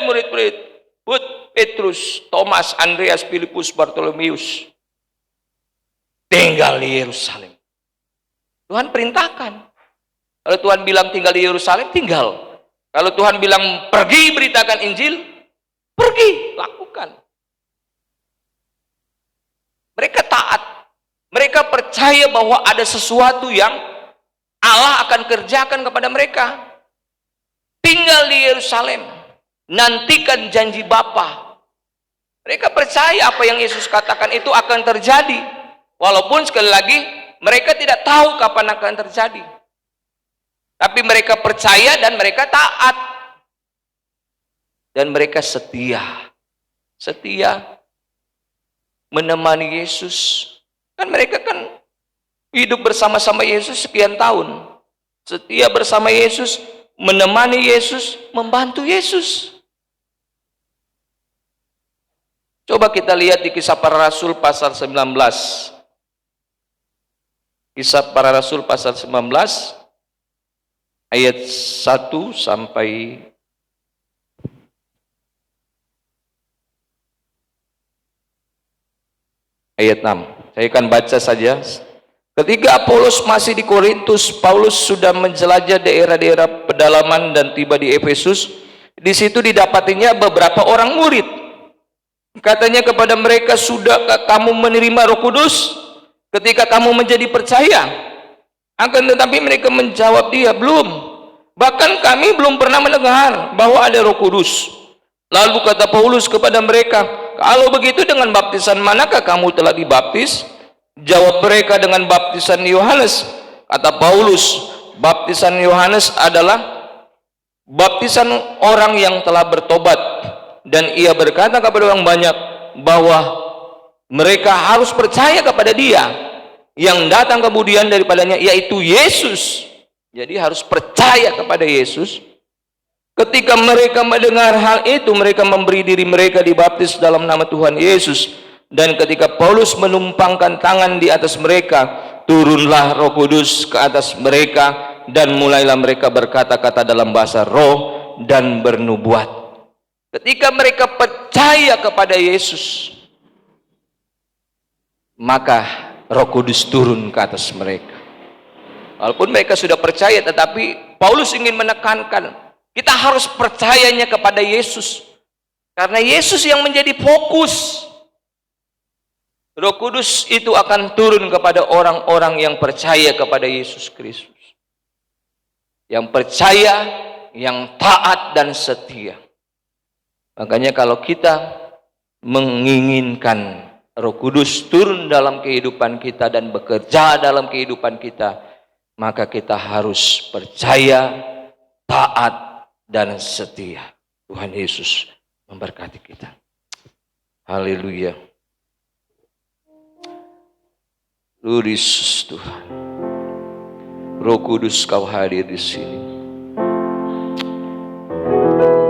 Murid-murid, Petrus, Thomas, Andreas, Filipus, Bartolomeus, tinggal di Yerusalem. Tuhan perintahkan. Kalau Tuhan bilang tinggal di Yerusalem, tinggal. Kalau Tuhan bilang pergi beritakan Injil, pergi, lakukan. Mereka taat. Mereka percaya bahwa ada sesuatu yang Allah akan kerjakan kepada mereka. Tinggal di Yerusalem, nantikan janji Bapa. Mereka percaya apa yang Yesus katakan itu akan terjadi. Walaupun sekali lagi mereka tidak tahu kapan akan terjadi. Tapi mereka percaya dan mereka taat. Dan mereka setia. Setia menemani Yesus. Kan mereka kan hidup bersama-sama Yesus sekian tahun. Setia bersama Yesus, menemani Yesus, membantu Yesus. Coba kita lihat di Kisah Para Rasul pasal 19. Kisah Para Rasul pasal 19 ayat 1 sampai ayat 6. Saya akan baca saja. Ketika Apolos masih di Korintus, Paulus sudah menjelajah daerah-daerah pedalaman dan tiba di Efesus. Di situ didapatinya beberapa orang murid. Katanya kepada mereka, sudahkah kamu menerima Roh Kudus ketika kamu menjadi percaya? Akan tetapi mereka menjawab dia, belum. Bahkan kami belum pernah mendengar bahwa ada Roh Kudus. Lalu kata Paulus kepada mereka, kalau begitu dengan baptisan manakah kamu telah dibaptis? Jawab mereka, dengan baptisan Yohanes. Kata Paulus, baptisan Yohanes adalah baptisan orang yang telah bertobat. Dan ia berkata kepada orang banyak bahwa mereka harus percaya kepada dia yang datang kemudian daripadanya, yaitu Yesus. Jadi harus percaya kepada Yesus. Ketika mereka mendengar hal itu, mereka memberi diri mereka dibaptis dalam nama Tuhan Yesus. Dan ketika Paulus menumpangkan tangan di atas mereka, turunlah Roh Kudus ke atas mereka, dan mulailah mereka berkata-kata dalam bahasa roh dan bernubuat. Ketika mereka percaya kepada Yesus, maka Roh Kudus turun ke atas mereka. Walaupun mereka sudah percaya, tetapi Paulus ingin menekankan, kita harus percayanya kepada Yesus. Karena Yesus yang menjadi fokus. Roh Kudus itu akan turun kepada orang-orang yang percaya kepada Yesus Kristus. Yang percaya, yang taat dan setia. Makanya kalau kita menginginkan Roh Kudus turun dalam kehidupan kita dan bekerja dalam kehidupan kita, maka kita harus percaya, taat, dan setia. Tuhan Yesus memberkati kita. Haleluya. Tuhan Yesus, Tuhan. Roh Kudus, Kau hadir di sini. Haleluya.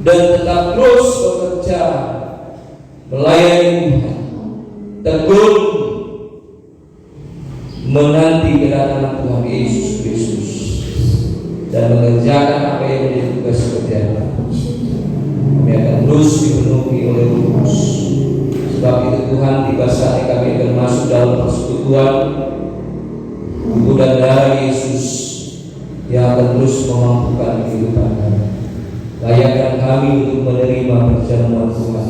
dan tetap terus bekerja melayani Tuhan, tekun menanti kedatangan Tuhan Yesus Kristus dan mengerjakan apa yang menjadi tugas pekerjaan. Kami akan terus dipenuhi oleh Roh Kudus. Sebab itu Tuhan, tiba saatnya kami akan masuk dalam persekutuan tubuh dan darah Yesus yang akan terus memampukan kehidupan kami. Layakkan kami untuk menerima perjamuan Tuhan,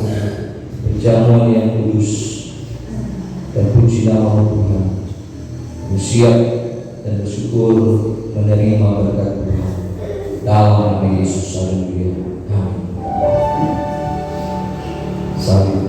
perjamuan yang kudus, dan puji nama Tuhan. Bersiap dan bersyukur menerima berkat Tuhan dalam nama Yesus. Haleluya. Amin. Salam.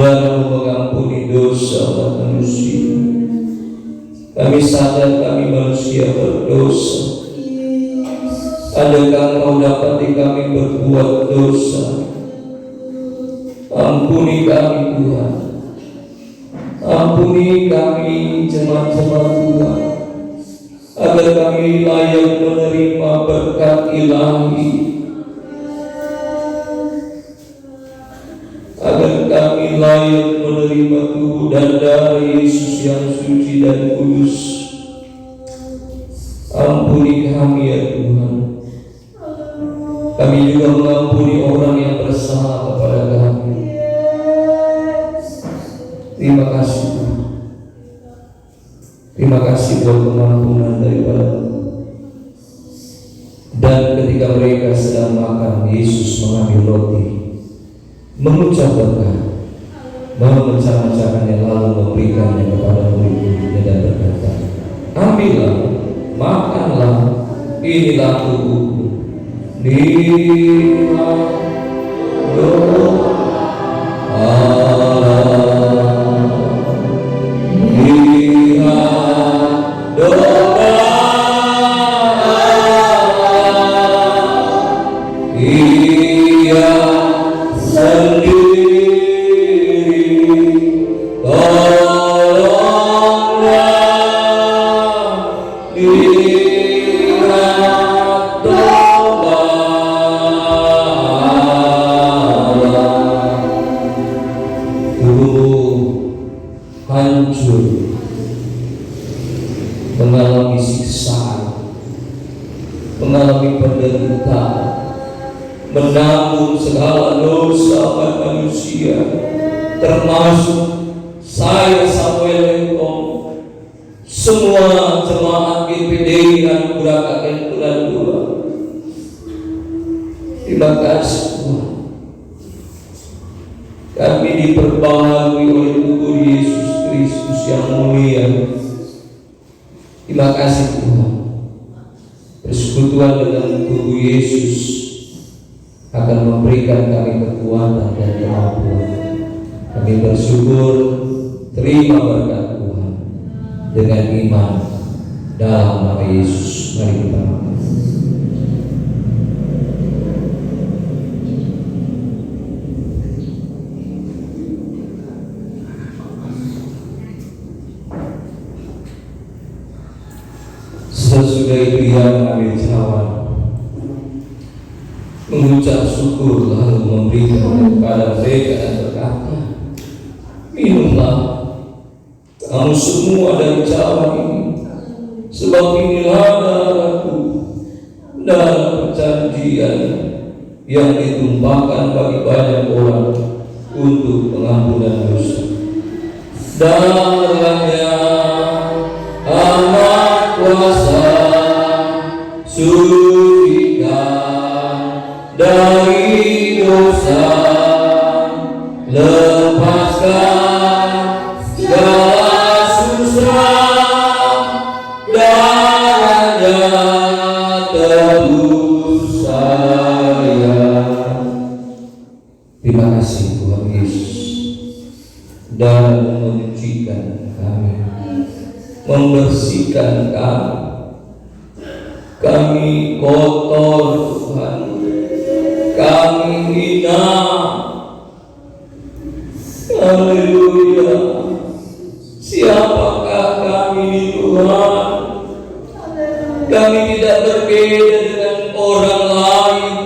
dan mengampuni dosa umat manusia. Kami sadar kami manusia berdosa. Adakah Engkau dapati kami berbuat dosa? Ampuni kami Tuhan. Ampuni kami jemaat-jemaat Tuhan, agar kami layak menerima berkat ilahi, agar kami layak menerima tubuh dan darah Yesus yang suci dan kudus. Ampuni Ampuni kami ya Tuhan. Kami juga mengampuni orang yang bersalah kepada kami. Terima kasih Tuhan. Terima kasih buat pengampunan daripada Tuhan. Dan ketika mereka sedang makan, Yesus mengambil roti, mengucap berkat, memecah-mecahkannya lalu memberikannya kepada murid-muridnya dan berkata, ambillah, makanlah, inilah tubuhku. Inilah doa Allah. Inilah doa Allah. Ia sendiri. Hancur, mengalami siksaan, mengalami penderitaan, menanggung segala dosa manusia, termasuk saya Samuel Lengkong, semua jemaat GPD yang Kabupaten Tulandua. Terima kasih Tuhan. Kami diperbaharui oleh tubuh Yesus Kristus yang mulia. Terima kasih Tuhan. Persekutuan dengan tubuh Yesus akan memberikan kami kekuatan dan kemampuan. Kami bersyukur, terima berkat Tuhan dengan iman dalam nama Yesus. Mari kita makan. Sesudah itu ia mengambil cawan, mengucap syukur lalu memberikan kepada mereka dan berkata, minumlah kamu semua dari cawan ini, sebab inilah darahku, darah perjanjian yang ditumpahkan bagi banyak orang untuk pengampunan dosa. Darahnya amat kuasa, sucikan dari dosa, lepaskan segala susah, darahnya tebus saya. Terima kasih Tuhan Yesus, dan menyucikan kami, membersihkan kami. Kami kotor Tuhan, kami hina. Haleluya. Siapakah kami di Tuhan? Kami tidak berbeda dengan orang lain.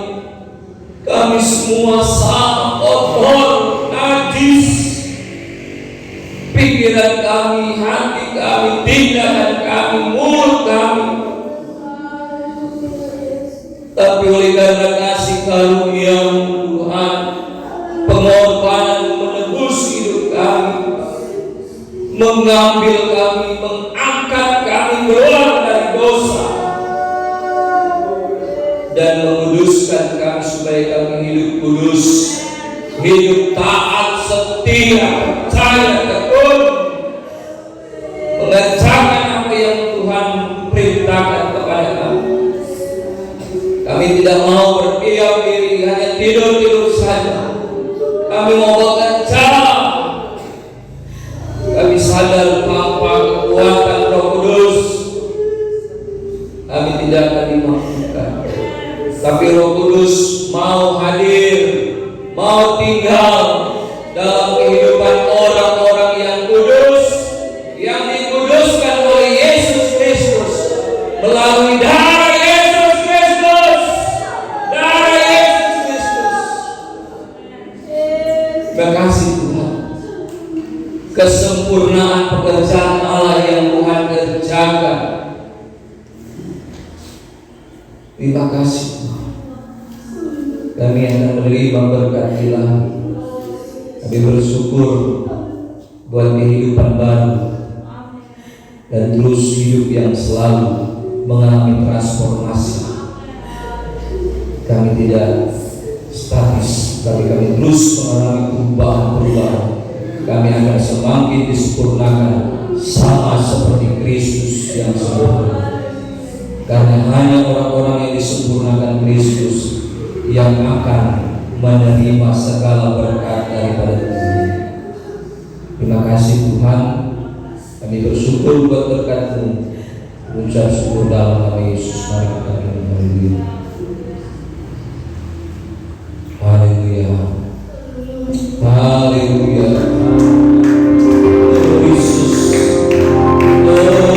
Kami semua sama kotor, najis. Pikiran kami, hati kami, tindakan kami, mulut kami. Tapi oleh karena kasih karunia Tuhan, pengorbanan menebus hidup kami, mengambil kami, mengangkat kami keluar dari dosa, dan menguduskan kami supaya kami hidup kudus, hidup taat, setia, percaya, tekun, mengerjakan apa yang Tuhan perintahkan kepada kami. Kami tidak mau berdiam diri, hanya tidur-tidur saja. Kami mau bekerja. Kami sadar tanpa kekuatan Roh Kudus kami tidak akan dimampukan. Tapi Roh Kudus mau hadir, mau tinggal dalam kehidupan orang-orang yang kudus, yang dikuduskan oleh Yesus Kristus melalui darah Yesus Kristus, darah Yesus Kristus. Terima kasih Tuhan. Kesempurnaan pekerjaan Allah yang Tuhan kerjakan Terima kasih Tuhan. Kami akan menerima berkat Ilahi. Kami bersyukur buat kehidupan baru dan terus hidup yang selalu mengalami transformasi. Kami tidak statis, tapi kami terus mengalami perubahan-perubahan. Kami akan semakin disempurnakan sama seperti Kristus yang sempurna. Karena hanya orang-orang yang disempurnakan Kristus yang akan menerima segala berkat daripada Tuhan. Terima kasih Tuhan. Kami bersyukur buat berkat-Mu. Ucap syukur dalam nama Yesus. Mari kita berdoa. Haleluya. Haleluya. Yesus. Haleluya.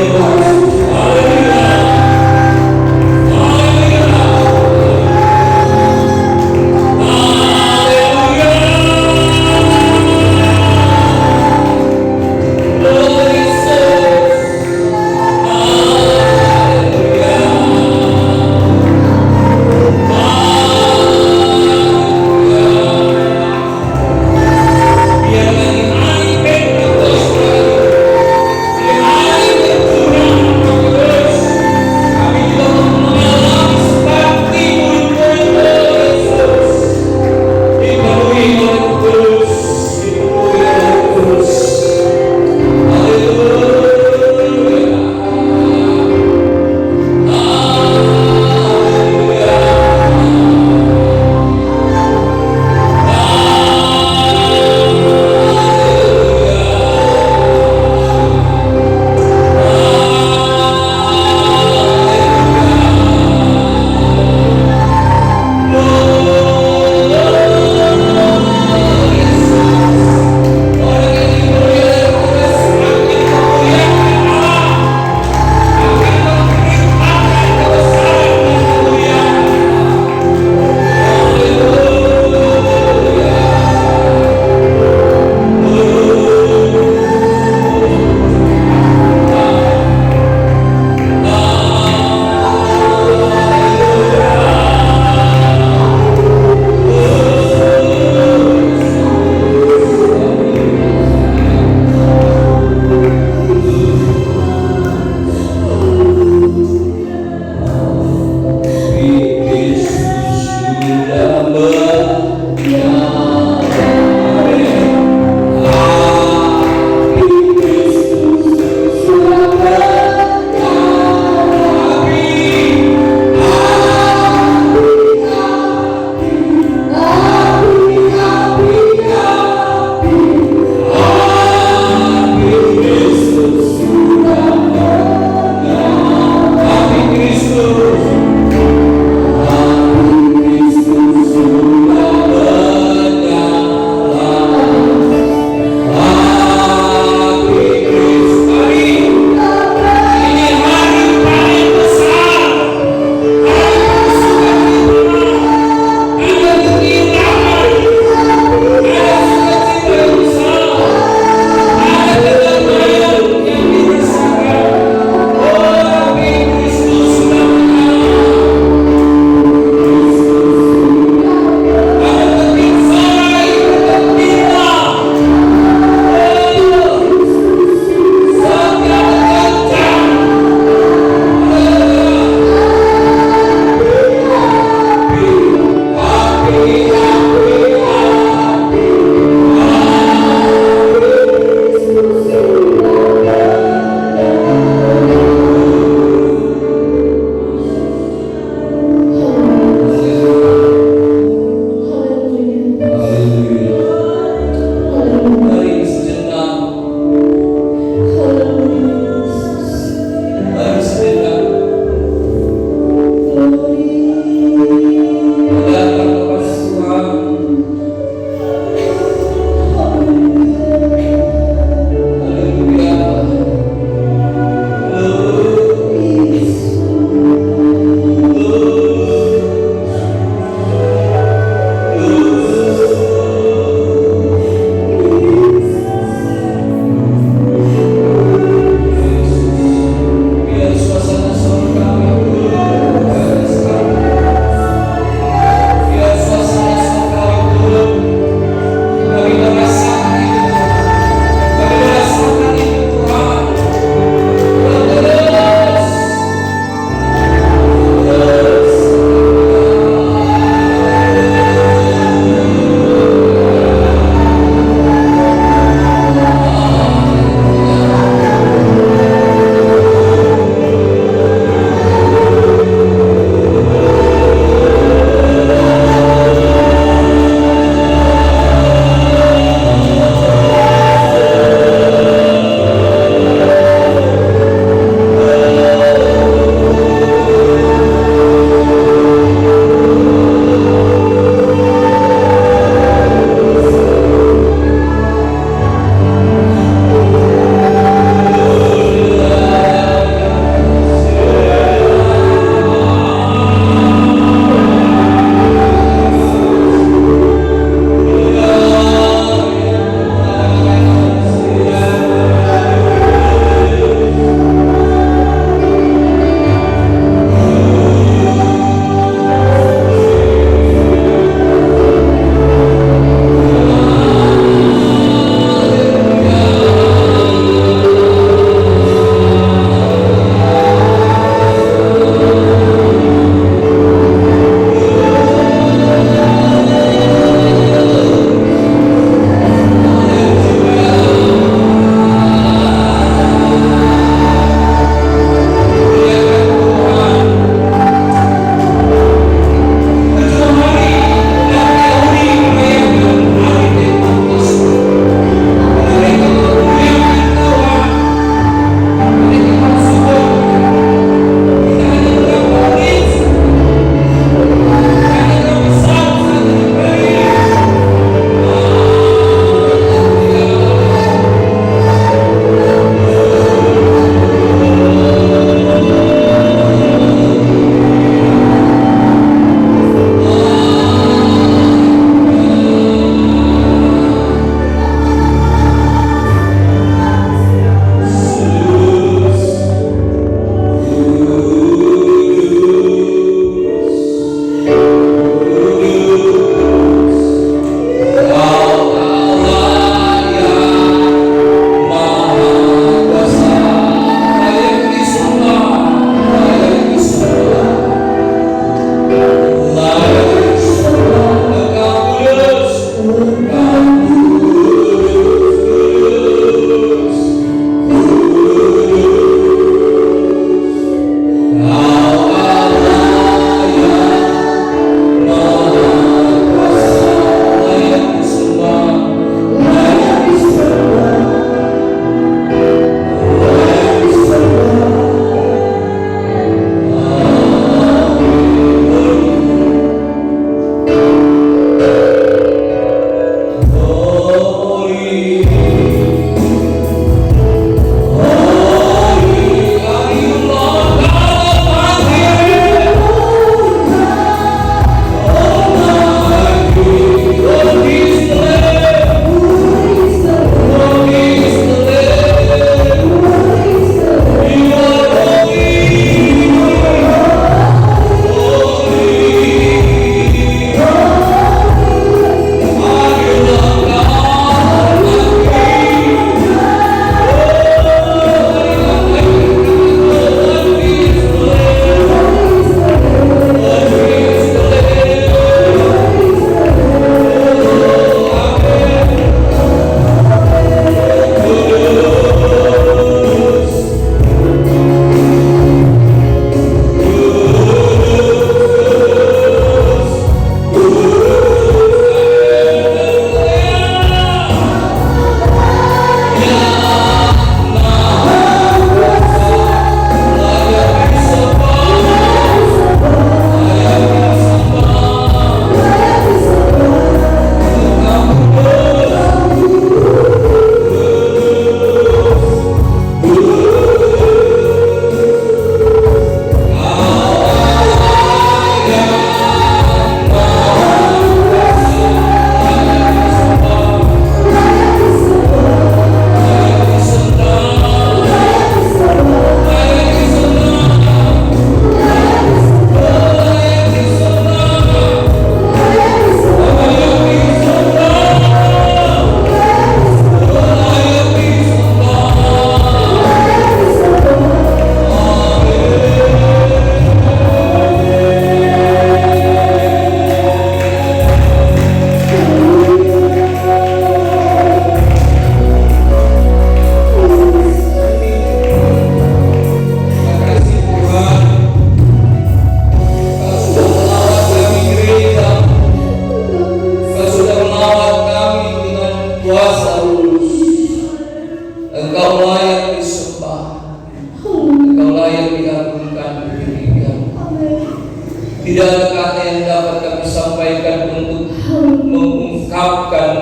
Tidak ada kata yang dapat kami sampaikan untuk mengungkapkan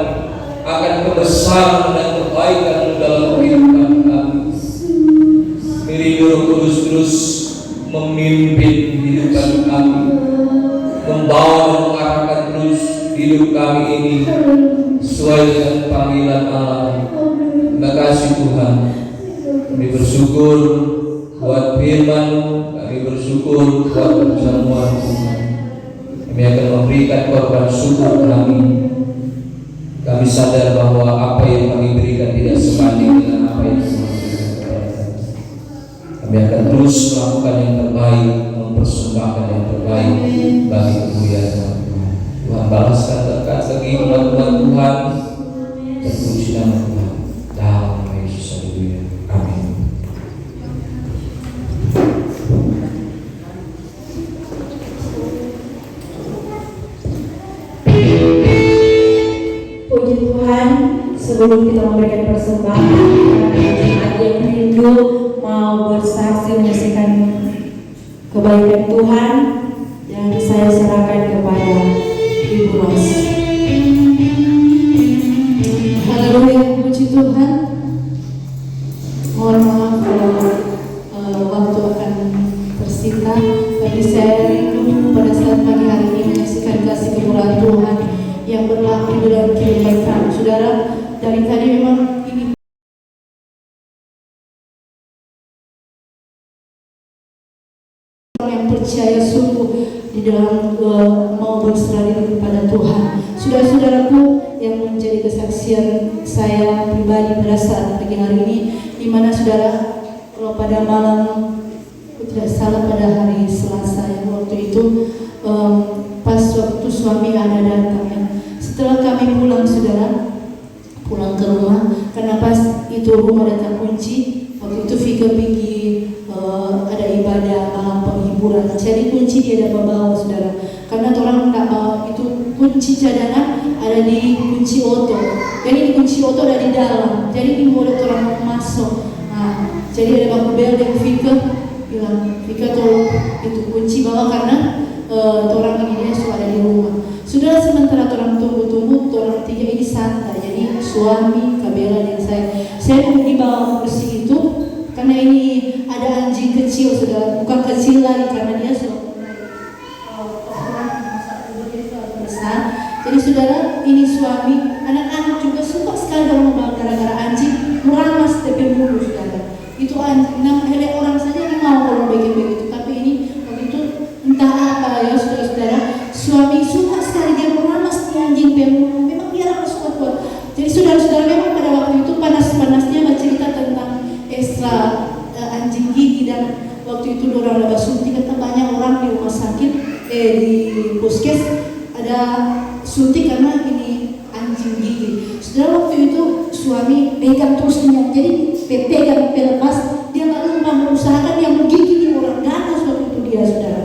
akan kebesaran dan kebaikan dalam kehidupan kami. Biar Roh Kudus terus memimpin kehidupan kami, membawa dan mengarahkan terus hidup kami ini sesuai dengan panggilan Allah. Terima kasih Tuhan. Kami bersyukur buat firman, kami bersyukur buat perjamuan Tuhan. Kami akan memberikan korban syukur kami. Kami sadar bahwa apa yang kami berikan tidak sebanding dengan apa yang Tuhan berikan kepada kami. Kami akan terus melakukan yang terbaik, mempersembahkan yang terbaik bagi kemuliaan Tuhan. Tuhan balaskan berkat bagi umat-umat Tuhan dan puji nama Tuhan. Dalam nama Yesus, haleluya. Amin. Puji Tuhan, sebelum kita memberikan persembahan, ada yang rindu mau bersaksi menyaksikan kebaikan Tuhan, yang saya serahkan kepada Ibu Ros. Haleluya, puji Tuhan. Mohon maaf kalau waktu akan tersita, tapi saya rindu pada saat pagi hari ini menyaksikan kasih kemurahan Tuhan yang berlaku di dalam kehidupan kami. Saudara, dari tadi memang ini orang yang percaya sungguh di dalam mau berserah diri kepada Tuhan. Saudara-saudaraku yang menjadi kesaksian saya pribadi pada saat pagi hari ini, di mana saudara, kalau pada malam, tidak salah pada hari Selasa yang waktu itu, pas waktu suami ada datang, setelah kami pulang saudara, pulang ke rumah, karena pas itu rumah datang kunci. Waktu itu Vika pergi ada ibadah malam penghiburan, jadi kunci dia ada bawa saudara, karena orang tak bawa itu kunci cadangan ada di kunci oto, jadi di kunci oto ada di dalam, jadi boleh orang mau masuk. Nah, jadi ada baku bel dan Vika bilang, Vika tolong itu kunci bawa karena orang ini dia sudah ada di rumah. Sudah sementara orang tunggu-tunggu, orang tiga ini santai, jadi suami, Kabela dan saya dibawa kursi itu karena ini ada anjing kecil, sudah bukan kecil lagi karena dia sudah besar. Jadi saudara, ini suami, anak-anak juga suka sekali kalau membawa gara-gara anjing, meramas tepi mulu saudara. Itu anjing, hele orang saja yang mau kalau begitu, tapi ini waktu itu entah apa ya saudara-saudara, suami suka sekali dia meramas di anjing pemulu, memang dia ramas kuat-kuat. Jadi saudara-saudara, memang pada waktu itu panas-panasnya bercerita tentang ekstra anjing gigi, dan waktu itu orang ada suntik, kata banyak orang di rumah sakit di puskes ada suntik karena ini anjing gigi. Saudara, waktu itu suami pegang terusnya, jadi pegang pelepas, dia nggak lupa mengusahakan yang menggigit orang ganas waktu itu dia saudara.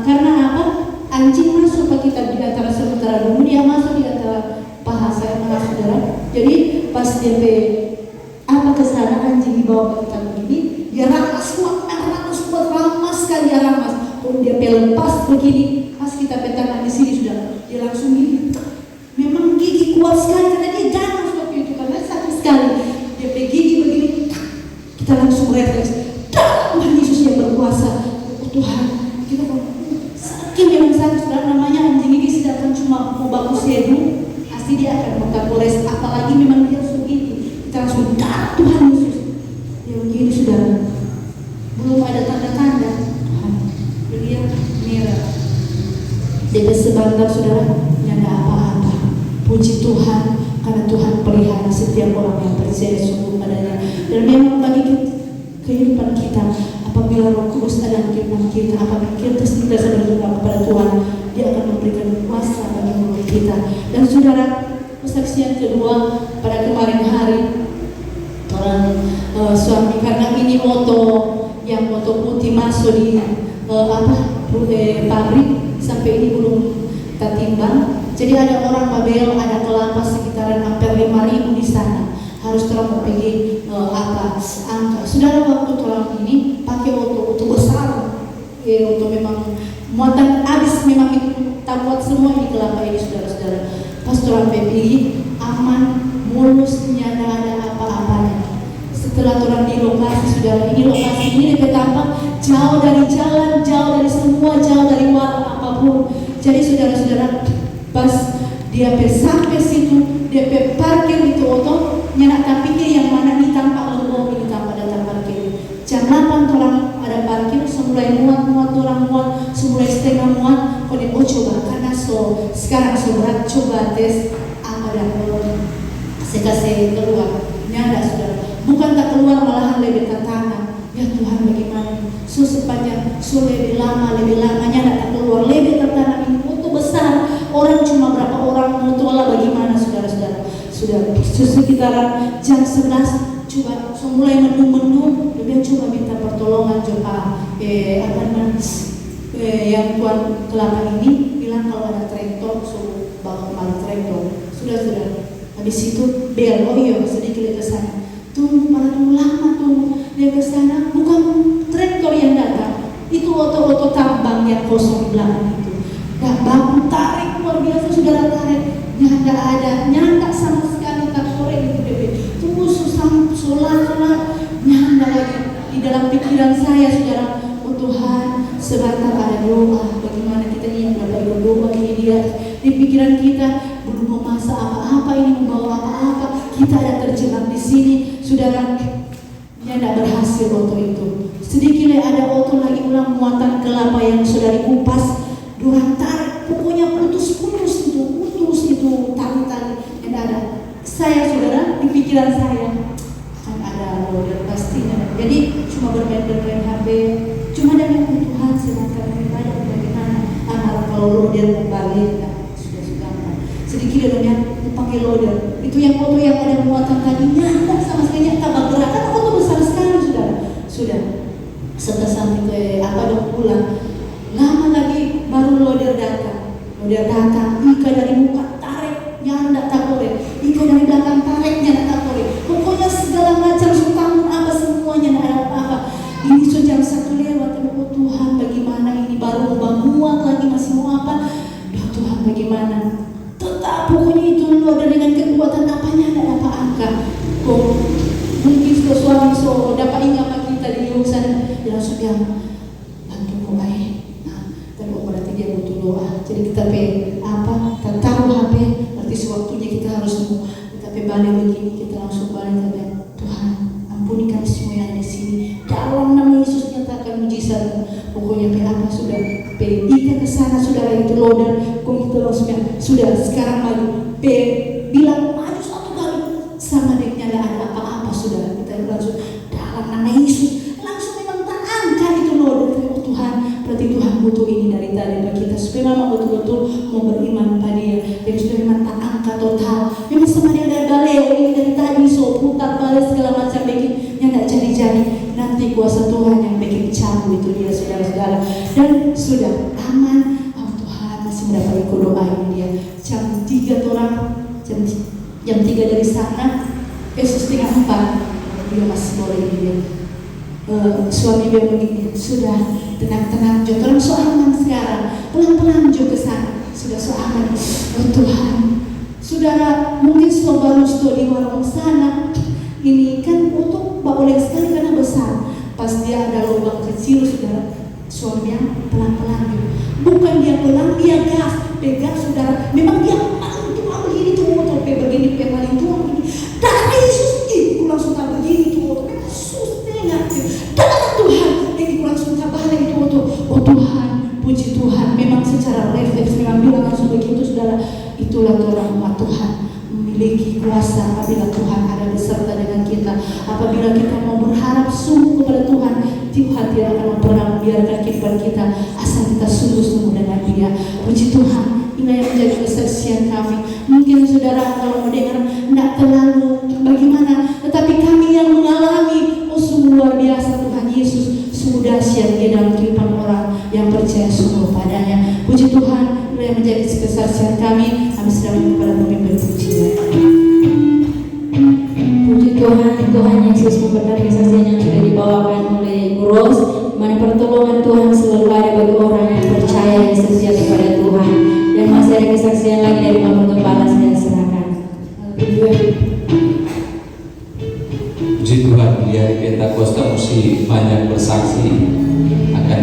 Karena apa? Anjing masuk pak kita di antara sementara dulu dia masuk di antara paha saya saudara. Jadi pas dia apa kesana anjing dibawa ke kita begini, dia ramas kuat, ramas sekali dia ramas. Kalau dia pelepas begini, pas kita petangan di sini sudah, dia langsung gini. Memang gigi kuat sekali karena dia ganas waktu itu, karena sakit sekali. Dia gigi begini, kita langsung refleks. Tuhan Yesus yang berkuasa, Tuhan. Kita sakit memang sakit, saudara, namanya anjing gigi sedangkan cuma mau baku sedu, pasti dia akan mengkapores, apalagi memang dia begini. Kita langsung Tuhan Yesus. Dia begini saudara, belum ada tanda-tanda Tuhan. Dia merah. Dia sebentar saudara, tidak ada apa-apa. Puji Tuhan, karena Tuhan pelihara setiap orang yang percaya sungguh padanya. Dan memang bagi kehidupan kita, apabila Roh Kudus ada di kehidupan kita, apabila kita senantiasa berdoa kepada Tuhan, Dia akan memberikan kuasa bagi hidup kita. Dan saudara, kesaksian kedua pada kemarin hari, orang suami, karena ini moto yang moto putih masuk di pabrik sampai ini belum tertimbang. Jadi ada orang Babel, ada kelapa sekitaran hampir 5.000 di sana. Harus terang pergi angka. Saudara, waktu orang ini pakai auto besar, auto memang muatan habis memang itu tak buat semua ini kelapa ini saudara-saudara. Pastoran pilih aman, mulus, tidak ada apa-apanya. Setelah turun di lokasi saudara, ini lokasi ini dekat apa? Jauh dari jalan, jauh dari semua, jauh dari warung apapun. Jadi saudara-saudara, pas dia sampai situ, dia parkir itu oto, nyenak tak pikir yang mana di tampak lembong ini tampak datang parkir. Jam 8 orang ada parkir, semulai muat orang muat, semulai setengah muat. Kone coba karena sekarang berat coba tes apa dah saya kasih keluar, nyada saudara. Bukan tak keluar malahan lebih tantangan. Ya Tuhan bagaimana? Sepanjang lebih lamanya tak keluar lebih tantangan ini untuk besar. Orang cuma berapa orang mutualah bagaimana saudara-saudara? Sudah sekitaran jam 11 coba mulai mendung dia coba minta pertolongan coba yang tuan kelapa ini bilang kalau ada traktor bawa kembali traktor sudah habis itu bel sedikit ke sana pada lama dia ke sana bukan traktor yang datang itu oto tambang yang kosong di belakang itu baku tarik luar biasa saudara tarik nyanda sama sekali tak sore itu bebe tunggu susah sholat nyanda lagi di dalam pikiran saya saudara. Oh Tuhan sebentar ada doa bagaimana kita ini dapat berdoa ini dia di pikiran kita belum memasak apa-apa ini membawa apa-apa kita ada terjebak di sini saudara. Nyanda berhasil oto itu sedikit ada oto lagi ulang muatan kelapa yang sudah dikupas durang tarik pokoknya putus itu tali-tali yang ada saya saudara di pikiran saya kan ada loader pastinya jadi cuma bermain HP cuma dengan Tuhan sedangkan ibadah bagaimana anak kalau loader balik sudah sedikit adanya pakai loader itu yang foto yang ada muatan tadinya tak sama sekali tak bergerak kan foto besar sekali sudah setelah sampai ke pulang lama lagi baru loader datang Ika dari muka tarik nyanda tak boleh Ika dari belakang tarik nyanda tak boleh pokoknya segala macam sutamun apa semuanya ada apa-apa ini sudah jam 1 lewat oh Tuhan bagaimana ini baru muat lagi masih mau apa ya Tuhan bagaimana tetap pokoknya itu loader dengan kekuatan apanya ada apa angka kok mungkin suami dapat ingat apa kita di sana dia langsung bilang bantu kok baik tapi berarti dia butuh doa jadi kita taruh HP berarti sewaktunya kita harus balik begini kita langsung balik Tuhan ampuni kami semua yang ada di sini dalam nama Yesus nyatakan mujizat pokoknya apa sudah Ika ke sana saudara itu loader kita langsung sudah sekarang maju bilang maju satu kali sama deknya tidak ada apa-apa sudah kita langsung dalam nama Yesus langsung memang tak angkat itu loader oh Tuhan berarti Tuhan butuh ini dari kita supaya memang betul-betul mau beriman pada dia dan supaya memang tak angkat total memang sama dia ada baleo ini dari tadi putar balik segala macam bikin yang tak jadi nanti kuasa Tuhan yang bikin cabut itu dia saudara-saudara dan sudah aman oh Tuhan masih mendapat ikut doa ini dia jam 3 orang jam 3 dari sana setengah 4 dia masih boleh ini dia suami dia begini sudah tenang jodoh so aman sekarang pelan-pelan juga ke sana sudah so aman oh Tuhan saudara mungkin baru di warung sana ini kan untuk boleh sekali karena besar pas dia ada lubang kecil saudara suaminya pelan-pelan bukan dia pelan dia gas pegang saudara memang dia paling tua begini tuh motor begini paling tua begini darah Yesus aku langsung tak begini tuh motor memang susah darah Tuhan aku langsung tak balik itu motor oh Tuhan puji Tuhan memang secara refleks memang bilang langsung begitu saudara itulah rahmat Tuhan memiliki kuasa apabila Tuhan ada beserta dengan kita apabila kita mau berharap sungguh kepada Tuhan tidak akan pernah membiarkan kehidupan kita asal kita sungguh-sungguh dengan dia puji Tuhan inilah yang menjadi kesaksian kami mungkin saudara kalau mendengar tidak terlalu bagaimana tetapi kami yang mengalami sungguh luar biasa Tuhan Yesus sungguh dahsyat di dalam kehidupan orang yang percaya sungguh padanya puji Tuhan inilah yang menjadi kesaksian kami sedang kepada pemimpin pujian puji Tuhan Yesus memberkati kesaksian yang sudah dibawakan oleh Guru Ros, mana pertolongan Tuhan selalu ada bagi orang yang percaya yang setia kepada Tuhan. Dan masih ada kesaksian lagi dari Bapak Gembala, saya serahkan. Puji Tuhan, di hari Pentakosta mesti banyak bersaksi akan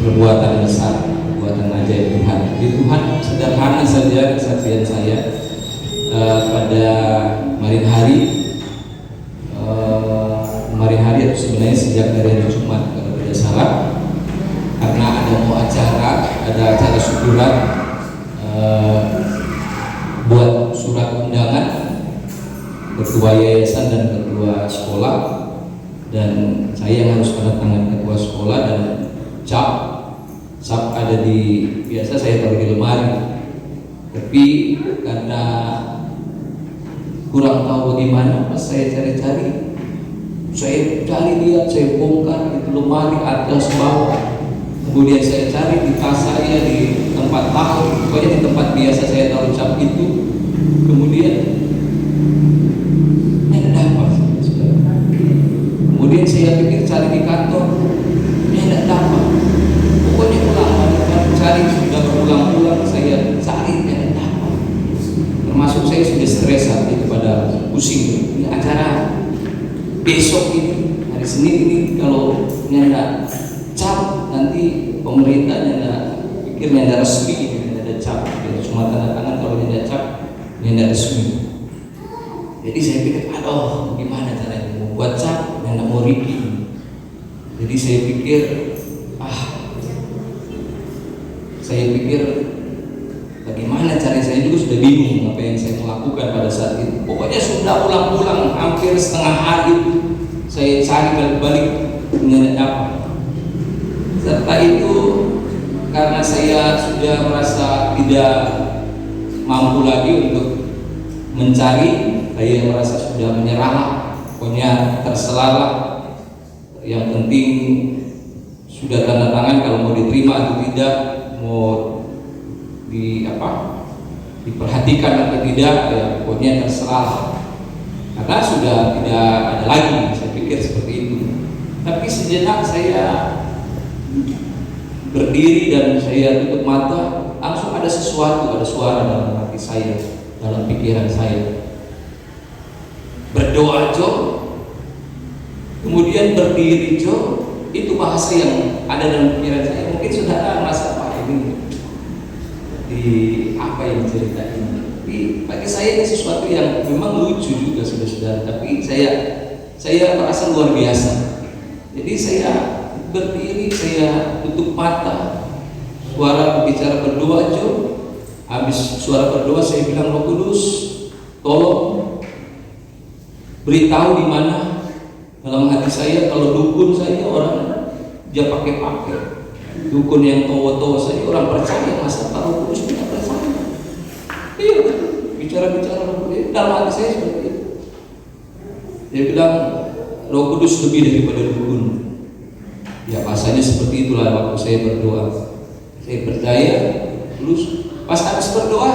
perbuatan besar, perbuatan ajaib Tuhan. Di Tuhan sederhana saja kesaksian saya pada kemarin hari itu sebenarnya sejak dari hari Jumat kalau tidak salah, karena ada acara syukuran buat surat undangan ketua yayasan dan ketua sekolah, dan saya yang harus tanda tangan ketua sekolah, dan cap ada di, biasa saya taruh di lemari, tapi karena kurang tahu bagaimana pas saya cari-cari, saya lihat, saya bongkar itu lemari atas bawah, kemudian saya cari di tas saya, di tempat tahu, pokoknya di tempat biasa saya taruh cap itu, kemudian kemudian saya pikir cari di kantor, tidak dapat. Pokoknya cari sudah berulang-ulang, saya cari tidak dapat. Termasuk saya sudah stres saat itu, pada pusing. Ini acara besok ini, hari Senin ini, kalau tidak cap nanti pemerintah pikir tidak resmi, tidak ada cap, cuma tanda tangan. Kalau tidak cap, tidak resmi. Jadi saya pikir, aduh, gimana caranya mau buat cap, tidak mau Ricky. Jadi saya pikir, bagaimana caranya, saya juga sudah bingung apa yang saya lakukan pada saat itu. Pokoknya sudah ulang-ulang, hampir setengah hari itu saya cari balik-balik, tidak dapat. Serta itu karena saya sudah merasa tidak mampu lagi untuk mencari, saya merasa sudah menyerah, pokoknya terserah. Yang penting sudah tanda tangan, kalau mau diterima atau tidak, mau diperhatikan atau tidak, ya pokoknya terserah. Karena sudah tidak ada lagi, saya pikir seperti itu. Tapi sejenak saya berdiri dan saya tutup mata, langsung ada sesuatu, ada suara dalam hati saya, dalam pikiran saya. Berdoa Jo, kemudian berdiri Jo, itu bahasa yang ada dalam pikiran saya. Mungkin saudara merasa apa ini, di apa yang cerita ini. Tapi bagi saya ini sesuatu yang memang lucu juga saudara. Tapi saya merasa luar biasa. Jadi saya berdiri, saya tutup mata, suara berbicara berdoa Jo. Habis suara berdoa saya bilang, Roh Kudus, tolong beritahu di mana dalam hati saya. Kalau dukun saya orang dia pakai dukun yang towo saya orang percaya, masa Roh Kudus tidak percaya? Iya, bicara dalam hati saya seperti itu. Dia bilang Roh Kudus lebih daripada dukun. Ya bahasanya seperti itulah waktu saya berdoa. Saya percaya, terus pas habis berdoa,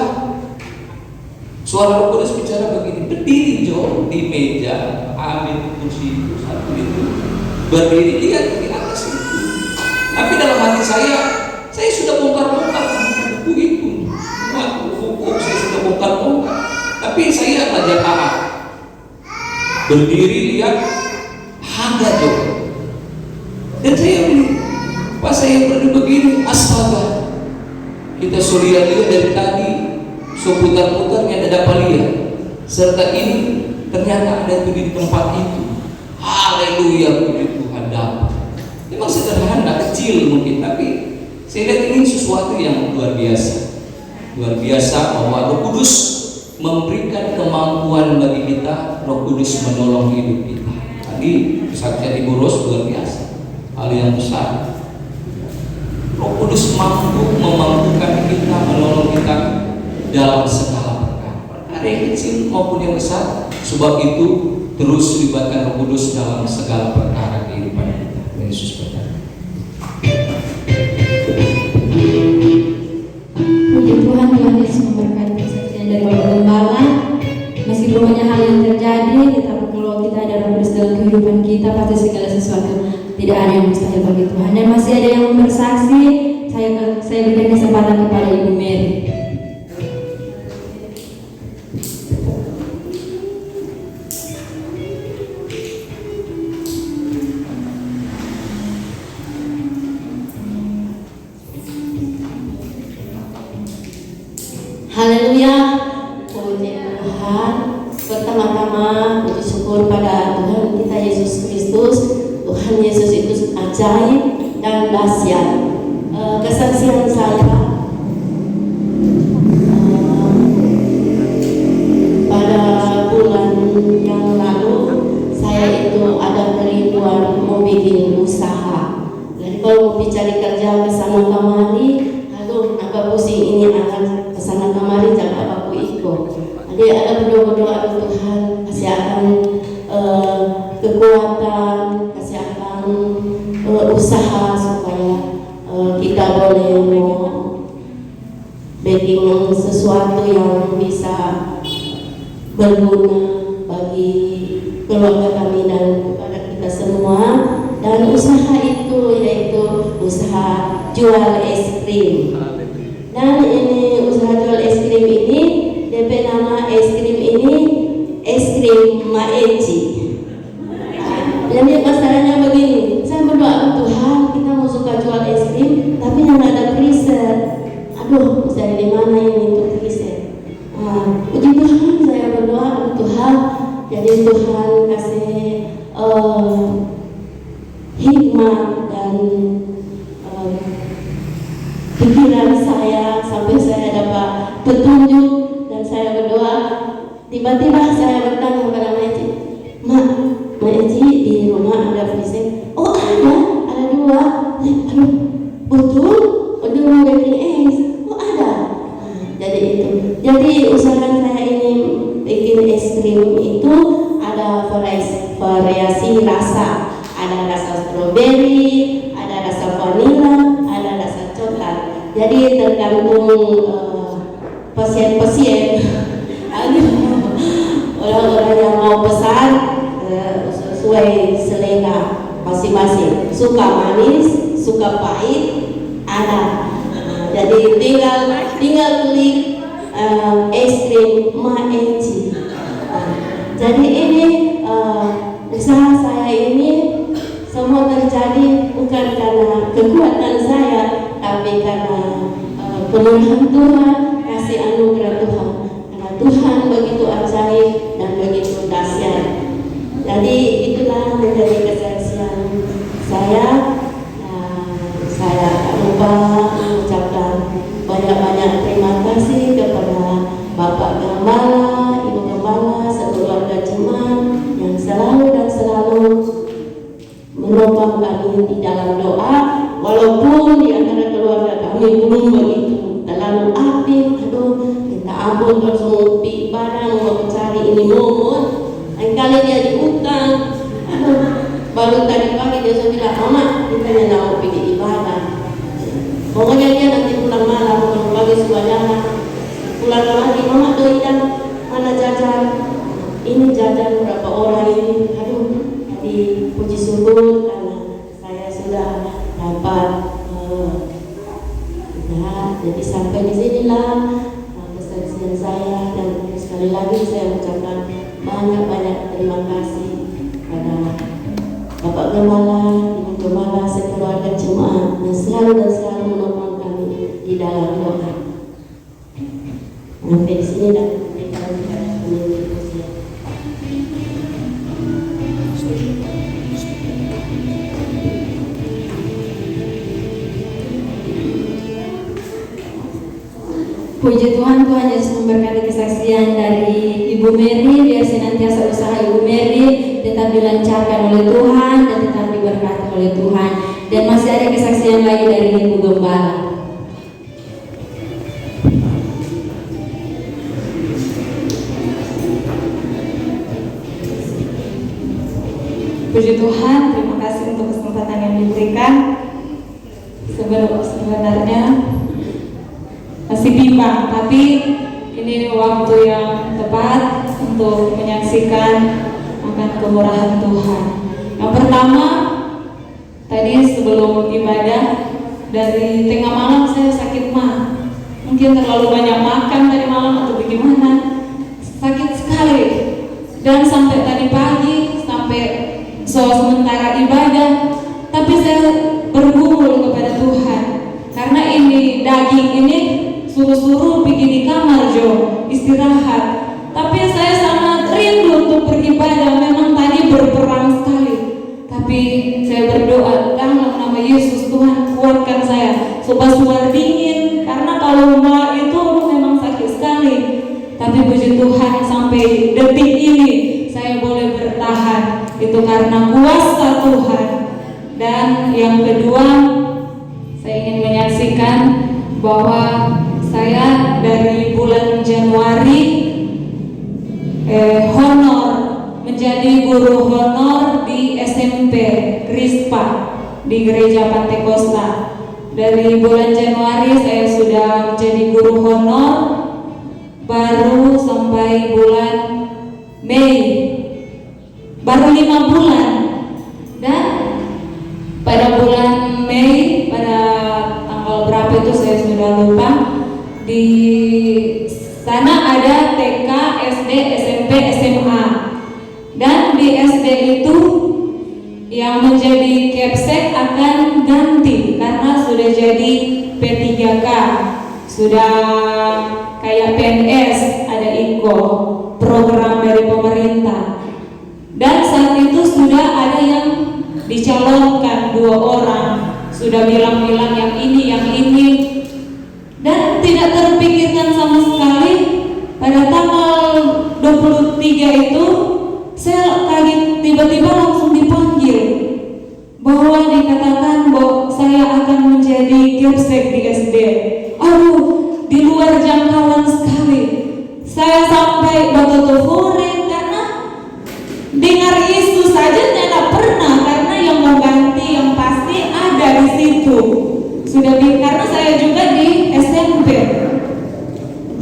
suara Roh Kudus bicara begini, berdiri Jo di meja, ambil kursi itu satu itu, berdiri lihat di atas itu. Tapi dalam hati saya sudah bongkar-bongkar buku itu, buku saya sudah bongkar-bongkar. Tapi saya belajar taat, berdiri lihat, ada Jo. Dan saya pas saya berdiri begini, astaga, kita sudah lihat dari tadi, seputar-putarnya ada lihat, serta ini ternyata ada itu di tempat itu. Haleluya, puji Tuhan. Memang sederhana, kecil mungkin, tapi saya lihat ini sesuatu yang luar biasa. Luar biasa bahwa Roh Kudus memberikan kemampuan bagi kita. Roh Kudus menolong hidup kita. Tadi kesaksian Ibu Ros luar biasa, hal yang besar. Roh Kudus memampukan kita, menolong kita dalam segala perkara yang kecil maupun yang besar. Sebab itu terus libatkan Roh Kudus dalam segala perkara kehidupan kita. Yesus berkata. Puji Tuhan, Tuhan Yesus memberkati kesaksian dari Bapak Gembala. Meskipun banyak hal yang terjadi, tetapi kalau kita ada Roh Kudus dalam kehidupan kita, pasti segala sesuatu tidak ada yang mustahil bagi Tuhan. Dan masih ada yang bersaksi. saya berikan kesempatan kepada Ibu Mary. Haleluya, puji Tuhan. Pertama-tama puji syukur pada Tuhan kita Yesus Kristus. Tuhan Yesus itu ajaib dan dahsyat. Kesaksian saya pada bulan yang lalu, saya itu ada kerinduan mau bikin usaha. Jadi kalau mau cari kerja ke sana kemari, aduh, agak pusing ini akan kesana kemari, jangan aku ikut. Jadi ada berdoa-doa Tuhan kasih akan kekuatan, kasih akan usaha supaya kita boleh bikin sesuatu yang bisa berguna bagi keluarga kami dan kepada kita semua. Dan usaha itu yaitu usaha jual es krim. Dan ini usaha jual es krim ini, DP nama es krim ini es krim Maeci. Jadi masalahnya begini, saya berdoa Tuhan, kita mau suka jual es krim, tapi yang ada freezer. Aduh, saya di mana ini untuk freezer? Puji Tuhan, saya berdoa Tuhan, jadi Tuhan kasih hikmah dan pikiran saya sampai saya dapat petunjuk, dan saya berdoa. Tiba-tiba saya bertanya kepada Maeci, Maeci di rumah ada freezer? Oh ada dua. Aduh, betul? Udah mau bikin es? Oh ada. Jadi itu. Jadi usaha saya ini bikin es krim itu ada variasi rasa. Ada rasa strawberry, ada rasa vanilla, ada rasa coklat. Jadi tergantung pasien-pasien. Orang-orang yang mau pesan sesuai selera masing-masing. Suka manis, suka pahit, ada. Jadi tinggal klik es krim Maeci. Jadi ini usaha saya ini semua terjadi bukan karena kekuatan saya, tapi karena penuhan Tuhan, kasih anugerah Tuhan. Karena Tuhan begitu ajaib dan begitu dahsyat. Jadi itulah menjadi kesaksian saya. Saya tak lupa mengucapkan banyak-banyak terima kasih kepada Bapak Gembala, Ibu Gembala, sekeluarga jemaat yang selalu dan selalu menopang kami di dalam doa, walaupun di antara keluarga kami belum begitu terlalu aktif. Aduh, minta ampun kalau semua ibadah mau cari ini momen, lain kali dia diutang. Aduh, baru tadi pagi dia sudah bilang, Mama, kita yang mau pergi ibadah. Pokoknya dia nanti pulang malam, kalau pagi sebanyak pulang lagi, Mama doidan mana jajan? Ini jajan berapa orang ini? Aduh. Jadi puji syukur karena saya sudah dapat jadi sampai di sinilah kesaksian saya, dan sekali lagi saya ucapkan banyak-banyak terima kasih pada Bapak Gembala, Ibu Gembala, sekeluarga jemaat yang selalu dan selalu menopang kami di dalam doa. Sampai di sini dan kita menuju usia. Puji Tuhan, Tuhan Yesus memberkati kesaksian dari Ibu Mary. Biar senantiasa usaha Ibu Mary tetap dilancarkan oleh Tuhan dan tetap diberkati oleh Tuhan. Dan masih ada kesaksian lagi dari Ibu Gembala. Puji Tuhan, terima kasih untuk kesempatan yang diberikan. Sebenarnya masih bimbang, tapi ini waktu yang tepat untuk menyaksikan akan kemurahan Tuhan. Yang pertama, tadi sebelum ibadah dari tengah malam saya sakit mah. Mungkin terlalu banyak makan tadi malam atau bagaimana. Sakit sekali. Dan sampai tadi pagi, sampai sementara ibadah, tapi saya bergumul kepada Tuhan. Karena ini daging ini suruh-suruh pergi di kamar Jo, istirahat. Tapi saya sangat rindu untuk beribadah. Memang tadi berperang sekali. Tapi saya berdoa dalam nama Yesus, Tuhan kuatkan saya supaya suara dingin. Karena kalau rumah itu memang sakit sekali. Tapi puji Tuhan sampai detik ini saya boleh bertahan. Itu karena kuasa Tuhan. Dan yang kedua, saya ingin menyaksikan bahwa saya dari bulan Januari honor menjadi guru honor di SMP Rispa di Gereja Pantekosta. Dari bulan Januari saya sudah menjadi guru honor, baru sampai bulan Mei, baru 5 bulan. Dan pada bulan Mei, pada tanggal berapa itu saya sudah lupa, di sana ada TK, SD, SMP, SMA. Dan di SD itu yang menjadi Kepsek akan ganti karena sudah jadi P3K, sudah kayak PNS, ada IKO, program dari pemerintah. Dan saat itu sudah ada yang dicalonkan 2 orang, sudah bilang-bilang yang ini, dan tidak terpikirkan sama sekali. Pada tanggal 23 itu saya kaget, tiba-tiba langsung dipanggil bahwa dikatakan bahwa saya akan menjadi Kepsek di SD. Aduh, di luar jangkauan sekali. Saya sampai batu-tufure karena dengar Yesus saja tidak pernah, karena yang mau ganti yang pasti ada di situ. Sudah karena saya juga di SMP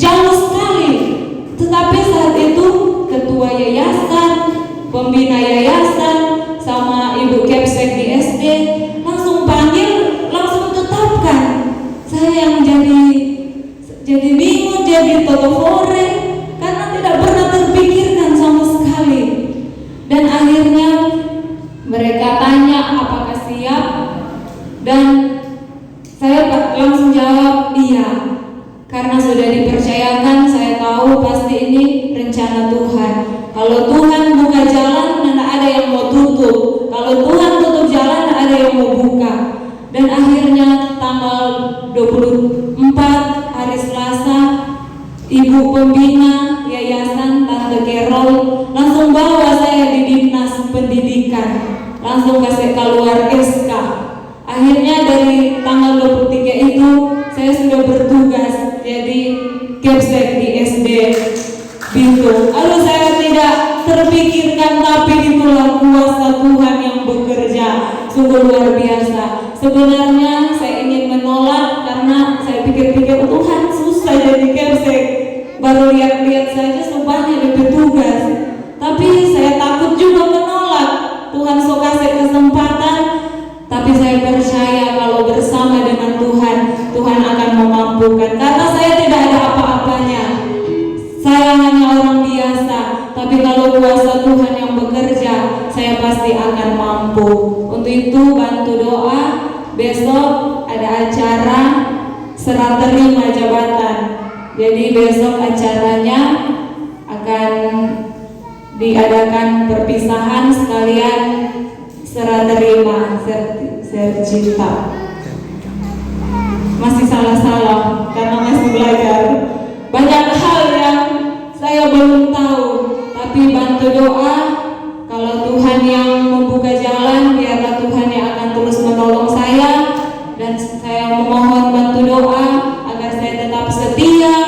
jauh sekali. Tetapi saat itu ketua yayasan, pembina yayasan, sama ibu Kepsek di SD langsung panggil, langsung tetapkan saya yang jadi bingung, jadi totofore karena tidak pernah terpikirkan sama sekali. Dan akhirnya mereka tanya apakah siap, dan saya langsung jawab iya. Karena sudah dipercayakan, saya tahu pasti ini rencana Tuhan. Kalau Tuhan buka jalan, tidak ada yang mau tutup. Kalau Tuhan tutup jalan, tidak ada yang mau buka. Dan akhirnya tanggal 24 hari Selasa, ibu pembina yayasan Tante Carol langsung bawa saya di Dinas Pendidikan, langsung kasih keluar SK. Akhirnya dari tanggal 23 itu saya sudah bertugas jadi Kepsek di SD Bintu. Lalu saya tidak terpikirkan, tapi itulah kuasa Tuhan yang bekerja sungguh luar biasa. Sebenarnya saya ingin menolak karena saya pikir-pikir Tuhan susah jadi Kepsek, baru lihat-lihat saja sebanyak lebih tugas. Tapi saya takut juga menolak. Tuhan sok kasih kesempatan, tapi saya percaya kalau bersama dengan Tuhan, Tuhan akan memampukan. Karena saya tidak ada apa-apanya, saya hanya orang biasa. Tapi kalau kuasa Tuhan yang bekerja, saya pasti akan mampu. Untuk itu bantu doa. Besok ada acara serah terima jabatan. Jadi besok acaranya akan diadakan perpisahan sekalian serah terima sercita. Masih salah-salah karena masih belajar. Banyak hal yang saya belum tahu, tapi bantu doa. Kalau Tuhan yang membuka jalan, biarlah Tuhan yang akan terus menolong saya. Dan saya memohon bantu doa agar saya tetap setia,